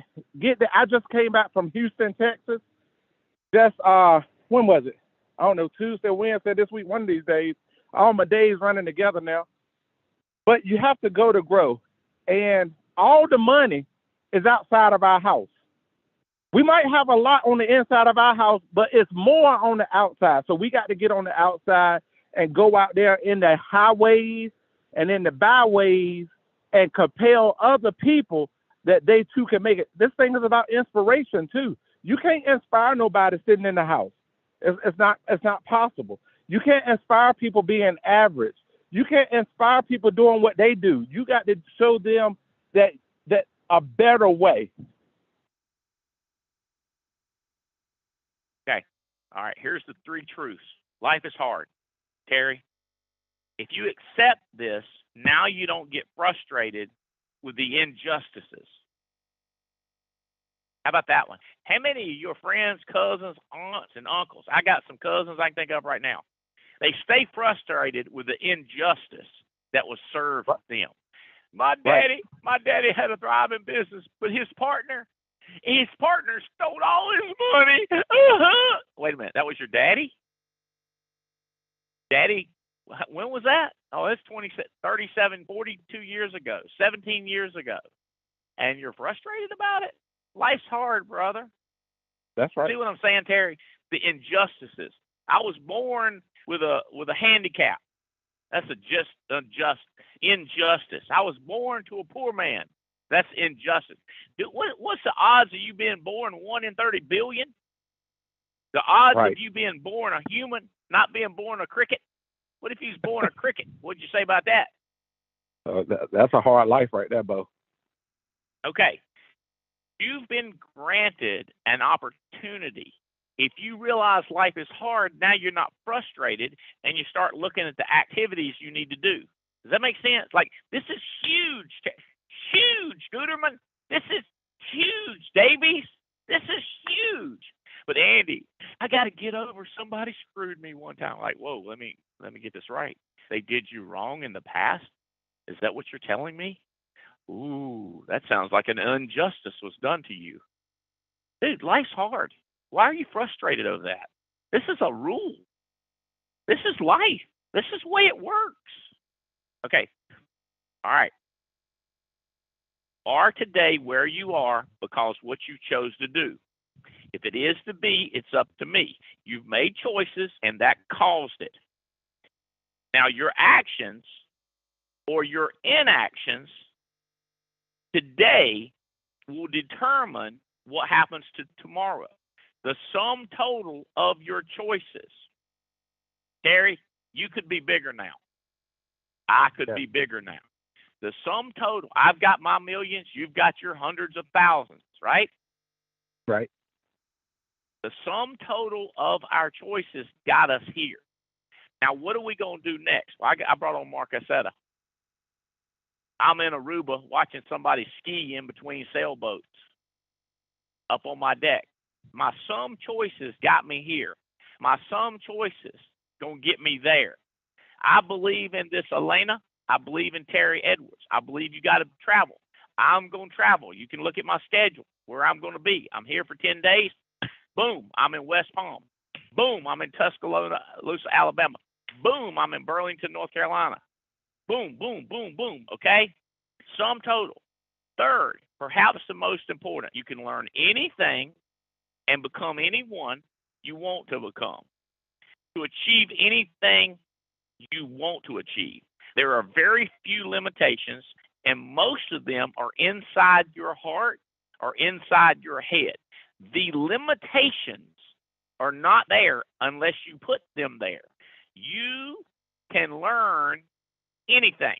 I just came back from Houston, Texas. Just when was it? I don't know, Tuesday, Wednesday, this week, one of these days. All my days running together now. But you have to go to grow. And all the money is outside of our house. We might have a lot on the inside of our house, but it's more on the outside. So we got to get on the outside and go out there in the highways and in the byways and compel other people that they too can make it. This thing is about inspiration too. You can't inspire nobody sitting in the house. It's not possible. You can't inspire people being average. You can't inspire people doing what they do. You got to show them that a better way. Okay. All right. Here's the 3 truths. Life is hard. Terry, if you accept this, now you don't get frustrated with the injustices. How about that one? How many of your friends, cousins, aunts, and uncles, I got some cousins I can think of right now, they stay frustrated with the injustice that was served them. My daddy had a thriving business, but his partner stole all his money. Wait a minute, that was your daddy? Daddy, when was that? Oh, that's 37, 42 years ago, 17 years ago. And you're frustrated about it? Life's hard, brother. That's right. See what I'm saying, Terry? The injustices. I was born with a handicap. That's unjust injustice. I was born to a poor man. That's injustice. What's the odds of you being born 1 in 30 billion? The odds of you being born a human, not being born a cricket? What if he's born a cricket? What'd you say about that? That's a hard life right there, Bo. Okay. You've been granted an opportunity. If you realize life is hard, now you're not frustrated and you start looking at the activities you need to do. Does that make sense? Like, this is huge. Huge, Guterman. This is huge, Davies. This is huge. But Andy, I got to get over somebody screwed me one time. Like, whoa, let me get this right. They did you wrong in the past. Is that what you're telling me? Ooh, that sounds like an injustice was done to you. Dude, life's hard. Why are you frustrated over that? This is a rule. This is life. This is the way it works. Okay. All right. Are today where you are because what you chose to do. If it is to be, it's up to me. You've made choices and that caused it. Now, your actions or your inactions today will determine what happens to tomorrow. The sum total of your choices. Terry, you could be bigger now. I could be bigger now. The sum total, I've got my millions, you've got your hundreds of thousands, right? Right. The sum total of our choices got us here. Now, what are we going to do next? Well, I brought on Mark Aceta. I'm in Aruba watching somebody ski in between sailboats up on my deck. My sum choices got me here. My sum choices going to get me there. I believe in this Alana. I believe in Terry Edwards. I believe you got to travel. I'm going to travel. You can look at my schedule where I'm going to be. I'm here for 10 days. Boom, I'm in West Palm. Boom, I'm in Tuscaloosa, Alabama. Boom, I'm in Burlington, North Carolina. Boom, boom, boom, boom, okay? Sum total. Third, perhaps the most important, you can learn anything and become anyone you want to become. To achieve anything you want to achieve. There are very few limitations, and most of them are inside your heart or inside your head. The limitations are not there unless you put them there. You can learn anything.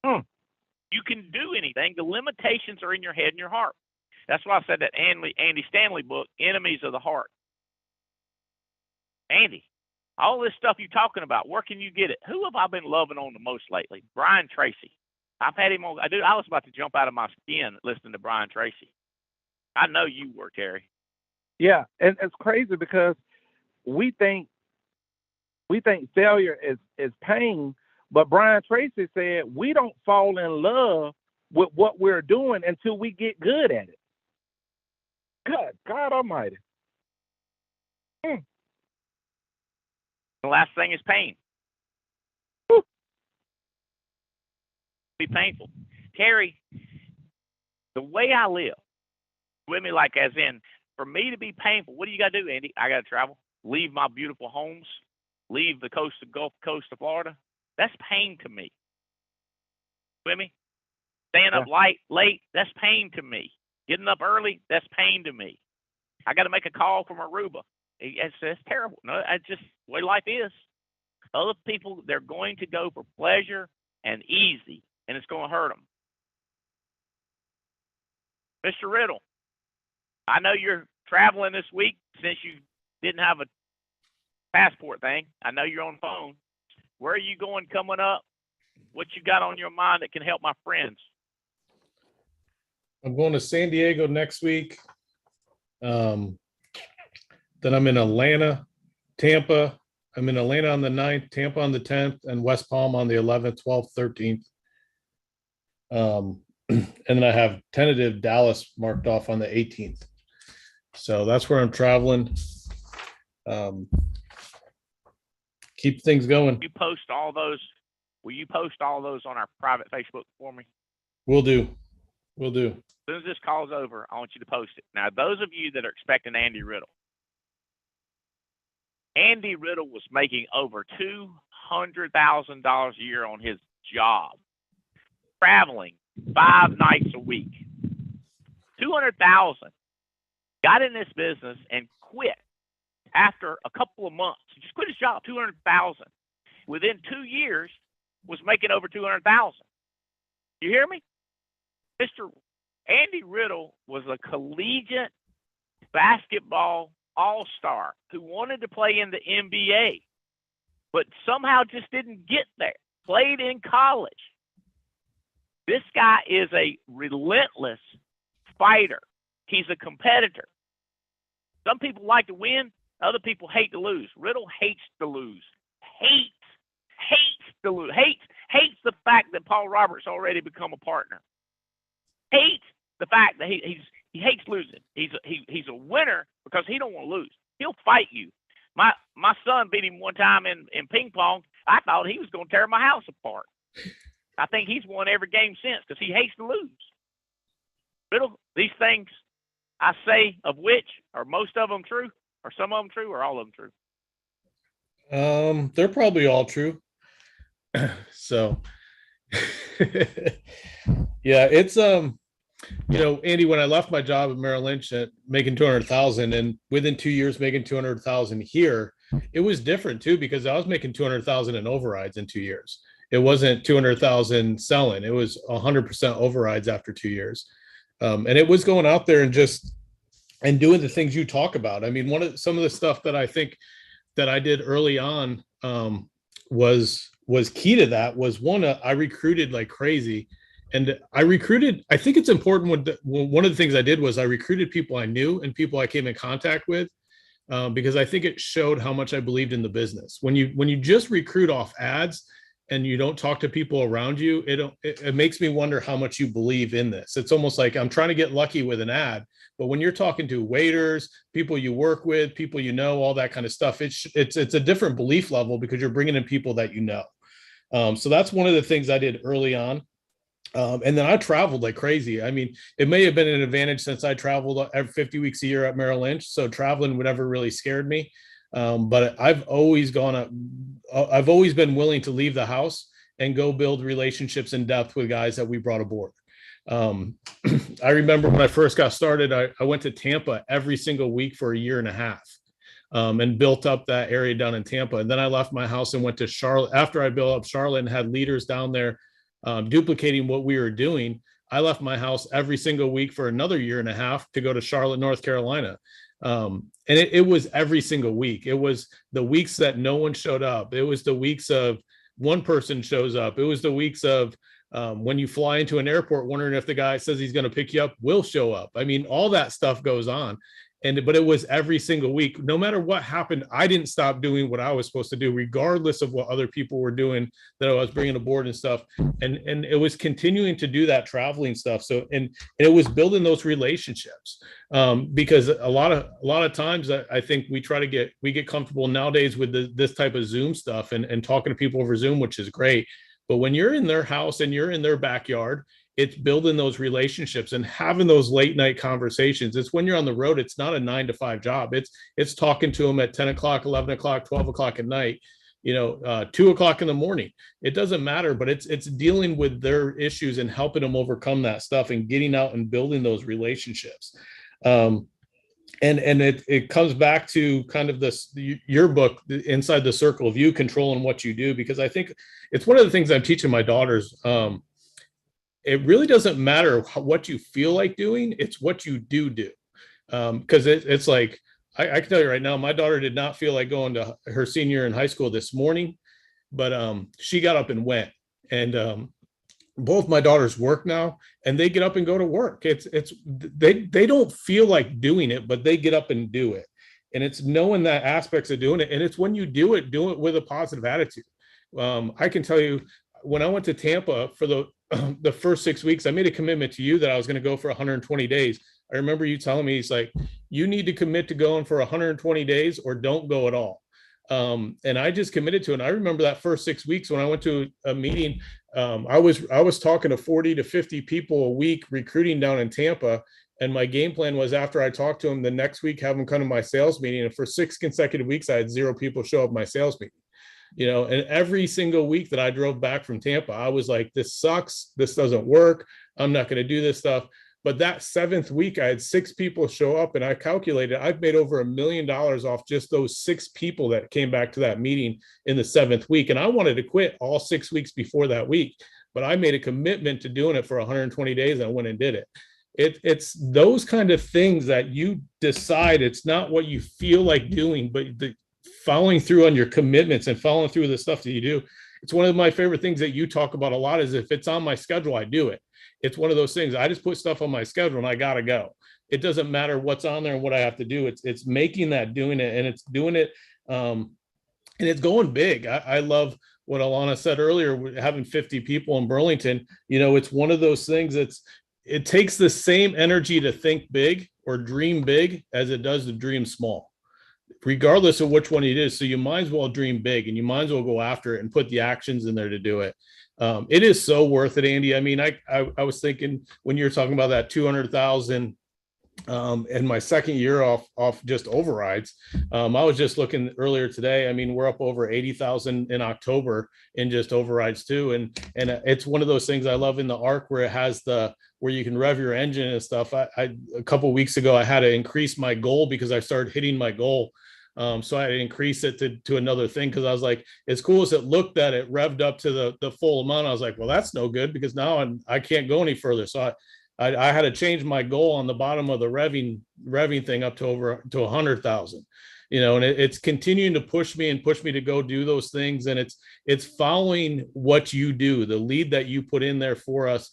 You can do anything. The limitations are in your head and your heart. That's why I said that Andy Stanley book, Enemies of the Heart. Andy, all this stuff you're talking about, where can you get it? Who have I been loving on the most lately? Brian Tracy. I've had him on. I was about to jump out of my skin listening to Brian Tracy. I know you were, Terry. Yeah, and it's crazy because we think failure is pain, but Brian Tracy said we don't fall in love with what we're doing until we get good at it. God Almighty. The last thing is pain. Whew. Be painful. Terry, the way I live, with me, like as in, for me to be painful, what do you got to do, Andy? I got to travel, leave my beautiful homes, leave the Gulf Coast of Florida. That's pain to me. With me? Staying up late, that's pain to me. Getting up early, that's pain to me. I got to make a call from Aruba. It's terrible. No, it's just the way life is. Other people, they're going to go for pleasure and easy, and it's going to hurt them. Mr. Riddle, I know you're traveling this week since you didn't have a passport thing. I know you're on the phone. Where are you going coming up? What you got on your mind that can help my friends? I'm going to San Diego next week. Then I'm in Atlanta, Tampa. I'm in Atlanta on the 9th, Tampa on the 10th, and West Palm on the 11th, 12th, 13th. And then I have tentative Dallas marked off on the 18th. So that's where I'm traveling. Keep things going. Will you post all those on our private Facebook for me? Will do. As soon as this call's over, I want you to post it. Now, those of you that are expecting Andy Riddle was making over $200,000 a year on his job, traveling 5 nights a week. $200,000. Got in this business and quit after a couple of months. He just quit his job. $200,000. Within 2 years, was making over $200,000. You hear me? Mr. Andy Riddle was a collegiate basketball all-star who wanted to play in the NBA, but somehow just didn't get there. Played in college. This guy is a relentless fighter. He's a competitor. Some people like to win. Other people hate to lose. Riddle hates to lose. Hates to lose. Hates Hates the fact that Paul Roberts already become a partner. Hates the fact that he hates losing. He's a winner because he don't want to lose. He'll fight you. My son beat him one time in ping pong. I thought he was going to tear my house apart. I think he's won every game since because he hates to lose. Riddle, these things I say, of which are most of them true, or some of them true, or all of them true? They're probably all true. So yeah, it's Andy, when I left my job at Merrill Lynch at making 200,000 and within 2 years making 200,000 here, it was different too, because I was making 200,000 in overrides in 2 years. It wasn't 200,000 selling. It was 100% overrides after 2 years. And it was going out there and doing the things you talk about. I mean, some of the stuff that I think that I did early on was key to that was one, I recruited like crazy. And I think it's important one of the things I did was I recruited people I knew and people I came in contact with, because I think it showed how much I believed in the business. When you just recruit off ads and you don't talk to people around you, it makes me wonder how much you believe in this. It's almost like I'm trying to get lucky with an ad, but when you're talking to waiters, people you work with, people you know, all that kind of stuff, it's a different belief level because you're bringing in people that you know. So that's one of the things I did early on. And then I traveled like crazy. I mean, it may have been an advantage since I traveled every 50 weeks a year at Merrill Lynch. So traveling never really scared me. But I've always been willing to leave the house and go build relationships in depth with guys that we brought aboard. I remember when I first got started, I went to Tampa every single week for a year and a half, and built up that area down in Tampa. And then I left my house and went to Charlotte. After I built up Charlotte and had leaders down there duplicating what we were doing, I left my house every single week for another year and a half to go to Charlotte, North Carolina. And it was every single week. It was the weeks that no one showed up. It was the weeks of one person shows up. It was the weeks of when you fly into an airport wondering if the guy says he's going to pick you up will show up. I mean, all that stuff goes on. But it was every single week. No matter what happened, I didn't stop doing what I was supposed to do, regardless of what other people were doing that I was bringing aboard and stuff. And it was continuing to do that traveling stuff. So, and it was building those relationships, because a lot of times I think we get comfortable nowadays with this type of Zoom stuff and talking to people over Zoom, which is great. But when you're in their house and you're in their backyard, it's building those relationships and having those late night conversations. It's when you're on the road, it's not a 9 to 5 job. It's talking to them at 10 o'clock, 11 o'clock, 12 o'clock at night, 2 o'clock in the morning. It doesn't matter, but it's dealing with their issues and helping them overcome that stuff and getting out and building those relationships. And it comes back to kind of your book, Inside the Circle of You, controlling what you do, because I think it's one of the things I'm teaching my daughters. It really doesn't matter what you feel like doing. It's what you do. Because it's like, I can tell you right now, my daughter did not feel like going to her senior in high school this morning, but she got up and went. And both my daughters work now and they get up and go to work. They don't feel like doing it, but they get up and do it. And it's knowing that aspects of doing it. And it's when you do it with a positive attitude. I can tell you, when I went to Tampa for the first 6 weeks, I made a commitment to you that I was going to go for 120 days. I remember you telling me, it's like, you need to commit to going for 120 days or don't go at all. And I just committed to it. And I remember that first 6 weeks when I went to a meeting, I was talking to 40 to 50 people a week recruiting down in Tampa. And my game plan was, after I talked to them the next week, have them come to my sales meeting. And for 6 consecutive weeks, I had 0 people show up at my sales meeting. And every single week that I drove back from Tampa, I was like, this sucks. This doesn't work. I'm not going to do this stuff. But that 7th week, I had 6 people show up, and I calculated I've made over $1 million off just those 6 people that came back to that meeting in the 7th week. And I wanted to quit all 6 weeks before that week, but I made a commitment to doing it for 120 days. And I went and did it. It's those kind of things that you decide. It's not what you feel like doing, but following through on your commitments and following through the stuff that you do. It's one of my favorite things that you talk about a lot, is if it's on my schedule, I do it. It's one of those things. I just put stuff on my schedule and I got to go. It doesn't matter what's on there and what I have to do. It's making that, doing it, and it's doing it. And it's going big. I love what Alana said earlier, having 50 people in Burlington, it's one of those things it takes the same energy to think big or dream big as it does to dream small, regardless of which one it is. So you might as well dream big and you might as well go after it and put the actions in there to do it. It is so worth it, Andy. I mean, I was thinking when you're talking about that 200,000 in my second year off just overrides. I was just looking earlier today. I mean, we're up over 80,000 in October in just overrides too. And it's one of those things I love in the ARC where it has where you can rev your engine and stuff. A couple of weeks ago, I had to increase my goal because I started hitting my goal. So I had to increase it to another thing because I was like, as cool as it looked that it revved up to the full amount, I was like, well, that's no good because now I can't go any further. So I had to change my goal on the bottom of the revving thing up to 100,000, and it's continuing to push me to go do those things. And it's following what you do, the lead that you put in there for us.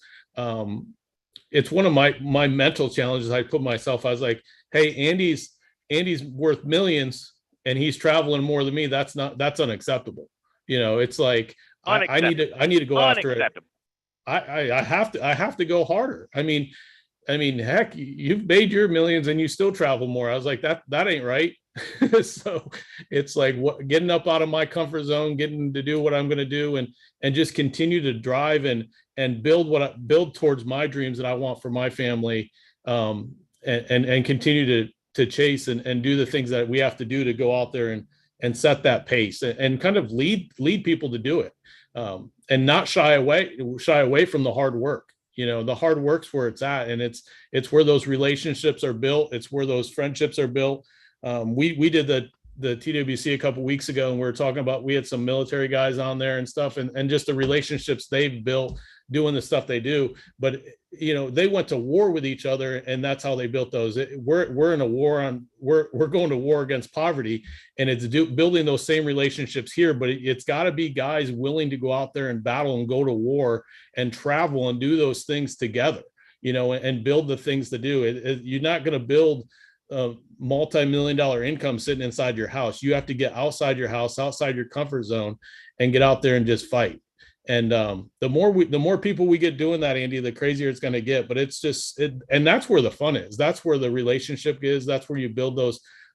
It's one of my mental challenges I put myself. I was like, hey, Andy's worth millions and he's traveling more than me. That's unacceptable. It's like, I need to go after it. I have to go harder. I mean, heck, you've made your millions and you still travel more. I was like, that ain't right. So it's like getting up out of my comfort zone, getting to do what I'm going to do and just continue to drive and build towards my dreams that I want for my family. And continue to chase and do the things that we have to do to go out there and set that pace and kind of lead people to do it. And not shy away from the hard work. The hard work's where it's at, and it's where those relationships are built. It's where those friendships are built. We did the TWC a couple of weeks ago, and we were talking about, we had some military guys on there and stuff, and just the relationships they've built doing the stuff they do. But they went to war with each other, and that's how they built those. We're in a war we're going to war against poverty, and it's building those same relationships here. But it's got to be guys willing to go out there and battle and go to war and travel and do those things together, and build the things to do. You're not going to build a multi-million-dollar income sitting inside your house. You have to get outside your house, outside your comfort zone, and get out there and just fight. And the more people we get doing that, Andy, the crazier it's going to get. But it's just and that's where the fun is. That's where the relationship is. That's where you build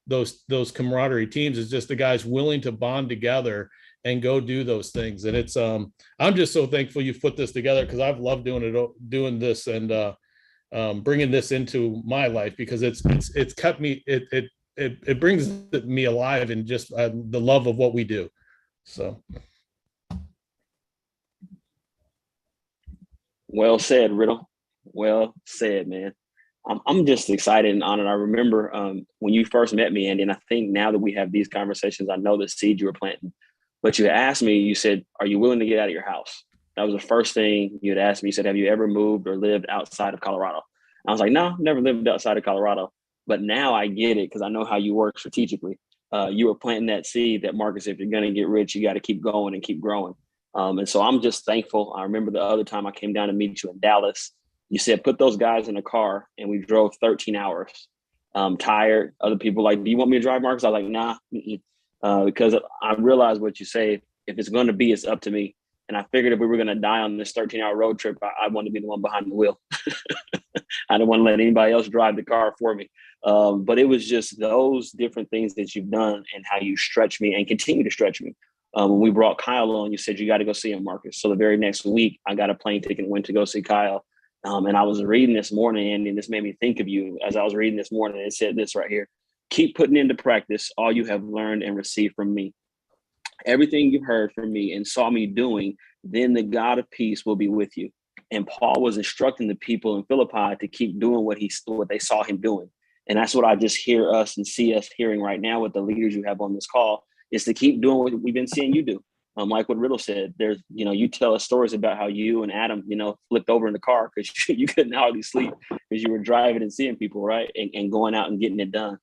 those camaraderie teams. Is just the guys willing to bond together and go do those things. And it's I'm just so thankful you've put this together, because I've loved doing this and bringing this into my life, because it's kept me it brings me alive, and just the love of what we do. So. Well said, Riddle. Well said, man. I'm just excited and honored. I remember when you first met me, Andy, and I think now that we have these conversations, I know the seed you were planting. But you asked me, you said, are you willing to get out of your house? That was the first thing you had asked me. You said, have you ever moved or lived outside of Colorado? And I was like, no, never lived outside of Colorado. But now I get it, because I know how you work strategically. You were planting that seed that, Marcus, if you're going to get rich, you got to keep going and keep growing. And so I'm just thankful. I remember the other time I came down to meet you in Dallas, you said, put those guys in a car, and we drove 13 hours. Tired. Other people like, do you want me to drive, Marcus? I was like, nah, because I realized what you say. If it's going to be, it's up to me. And I figured if we were going to die on this 13-hour road trip, I wanted to be the one behind the wheel. I didn't want to let anybody else drive the car for me. But it was just those different things that you've done and how you stretch me and continue to stretch me. When we brought Kyle on, you said, you got to go see him, Marcus. So the very next week, I got a plane ticket and went to go see Kyle. And I was reading this morning, and this made me think of you. As I was reading this morning, it said this right here: keep putting into practice all you have learned and received from me. Everything you've heard from me and saw me doing, then the God of peace will be with you. And Paul was instructing the people in Philippi to keep doing what they saw him doing. And that's what I just hear us and see us hearing right now with the leaders you have on this call, is to keep doing what we've been seeing you do. Like what Riddle said, there's, you tell us stories about how you and Adam, flipped over in the car because you couldn't hardly sleep because you were driving and seeing people, right? And going out and getting it done.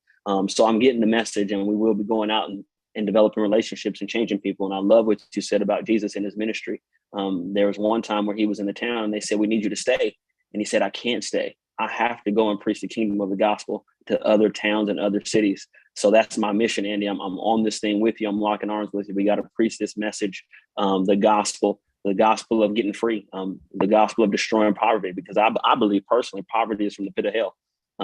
So I'm getting the message, and we will be going out and developing relationships and changing people. And I love what you said about Jesus and his ministry. There was one time where he was in the town and they said, we need you to stay. And he said, I can't stay. I have to go and preach the kingdom of the gospel to other towns and other cities. So that's my mission, Andy. I'm on this thing with you. I'm locking arms with you. We got to preach this message, the gospel of getting free, the gospel of destroying poverty, because I believe personally poverty is from the pit of hell,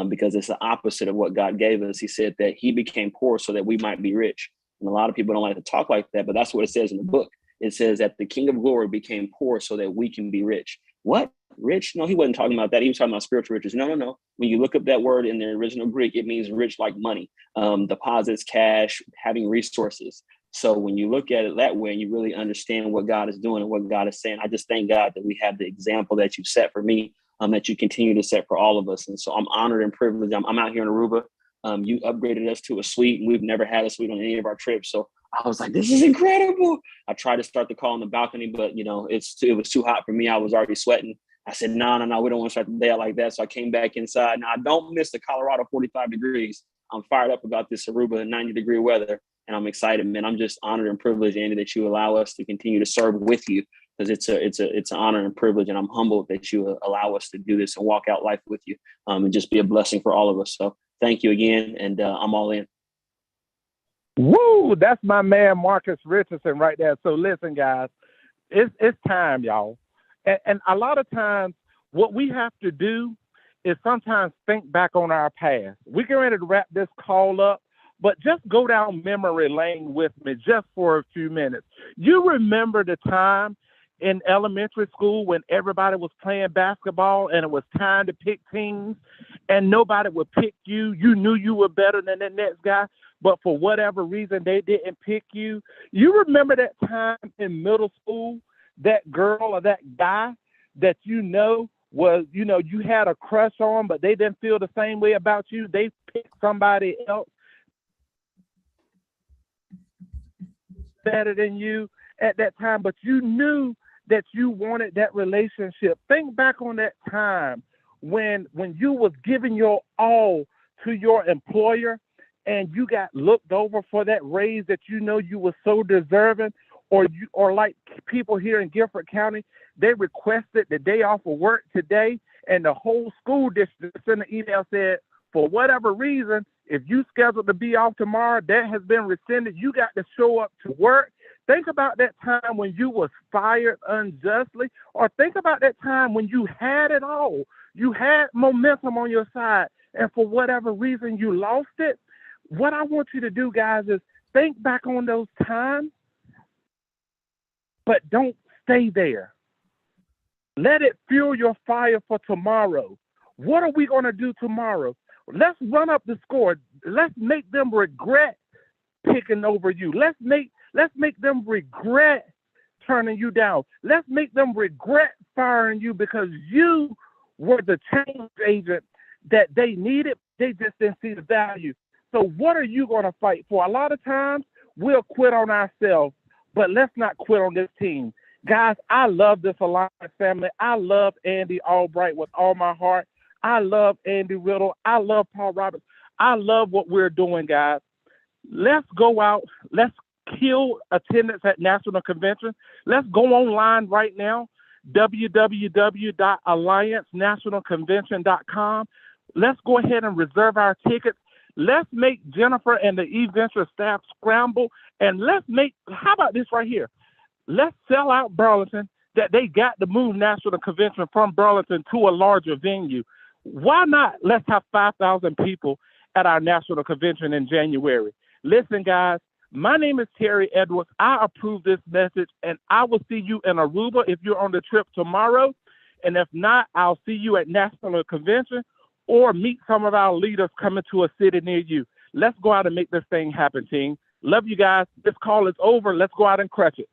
because it's the opposite of what God gave us. He said that he became poor so that we might be rich. And a lot of people don't like to talk like that, but that's what it says in the book. It says that the King of Glory became poor so that we can be rich. What? Rich? No, he wasn't talking about that. He was talking about spiritual riches. No. When you look up that word in the original Greek, it means rich like money, deposits, cash, having resources. So when you look at it that way and you really understand what God is doing and what God is saying, I just thank God that we have the example that you've set for me, that you continue to set for all of us. And so I'm honored and privileged. I'm out here in Aruba. You upgraded us to a suite, and we've never had a suite on any of our trips. So I was like, this is incredible. I tried to start the call on the balcony, but it was too hot for me. I was already sweating. I said, no, we don't want to start the day out like that. So I came back inside. Now I don't miss the Colorado 45 degrees. I'm fired up about this Aruba 90-degree weather, and I'm excited, man. I'm just honored and privileged, Andy, that you allow us to continue to serve with you, because it's an honor and privilege, and I'm humbled that you allow us to do this and walk out life with you, and just be a blessing for all of us. So thank you again, and I'm all in. Woo! That's my man Marcus Richardson right there. So listen, guys, it's time, y'all. And a lot of times what we have to do is sometimes think back on our past. We get ready to wrap this call up, but just go down memory lane with me just for a few minutes. You remember the time in elementary school when everybody was playing basketball and it was time to pick teams and nobody would pick you. You knew you were better than the next guy, but for whatever reason, they didn't pick you. You remember that time in middle school, that girl or that guy that was, you had a crush on, but they didn't feel the same way about you. They picked somebody else better than you at that time, but you knew that you wanted that relationship. Think back on that time when you was giving your all to your employer and you got looked over for that raise that you were so deserving, or like people here in Guilford County, they requested the day off of work today, and the whole school district sent an email said, for whatever reason, if you scheduled to be off tomorrow, that has been rescinded. You got to show up to work. Think about that time when you was fired unjustly, or think about that time when you had it all. You had momentum on your side, and for whatever reason, you lost it. What I want you to do, guys, is think back on those times, but don't stay there. Let it fuel your fire for tomorrow. What are we going to do tomorrow? Let's run up the score. Let's make them regret picking over you. Let's make them regret turning you down. Let's make them regret firing you because you were the change agent that they needed. They just didn't see the value. So what are you going to fight for? A lot of times we'll quit on ourselves, but let's not quit on this team. Guys, I love this Alana family. I love Andy Albright with all my heart. I love Andy Riddle. I love Paul Roberts. I love what we're doing, guys. Let's go out. Let's kill attendance at National Convention. Let's go online right now, www.alliancenationalconvention.com. Let's go ahead and reserve our tickets. Let's make Jennifer and the eVenture staff scramble. And how about this right here? Let's sell out Burlington, that they got to move National Convention from Burlington to a larger venue. Why not? Let's have 5,000 people at our National Convention in January. Listen, guys, my name is Terry Edwards. I approve this message, and I will see you in Aruba if you're on the trip tomorrow. And if not, I'll see you at National Convention or meet some of our leaders coming to a city near you. Let's go out and make this thing happen, team. Love you guys. This call is over. Let's go out and crush it.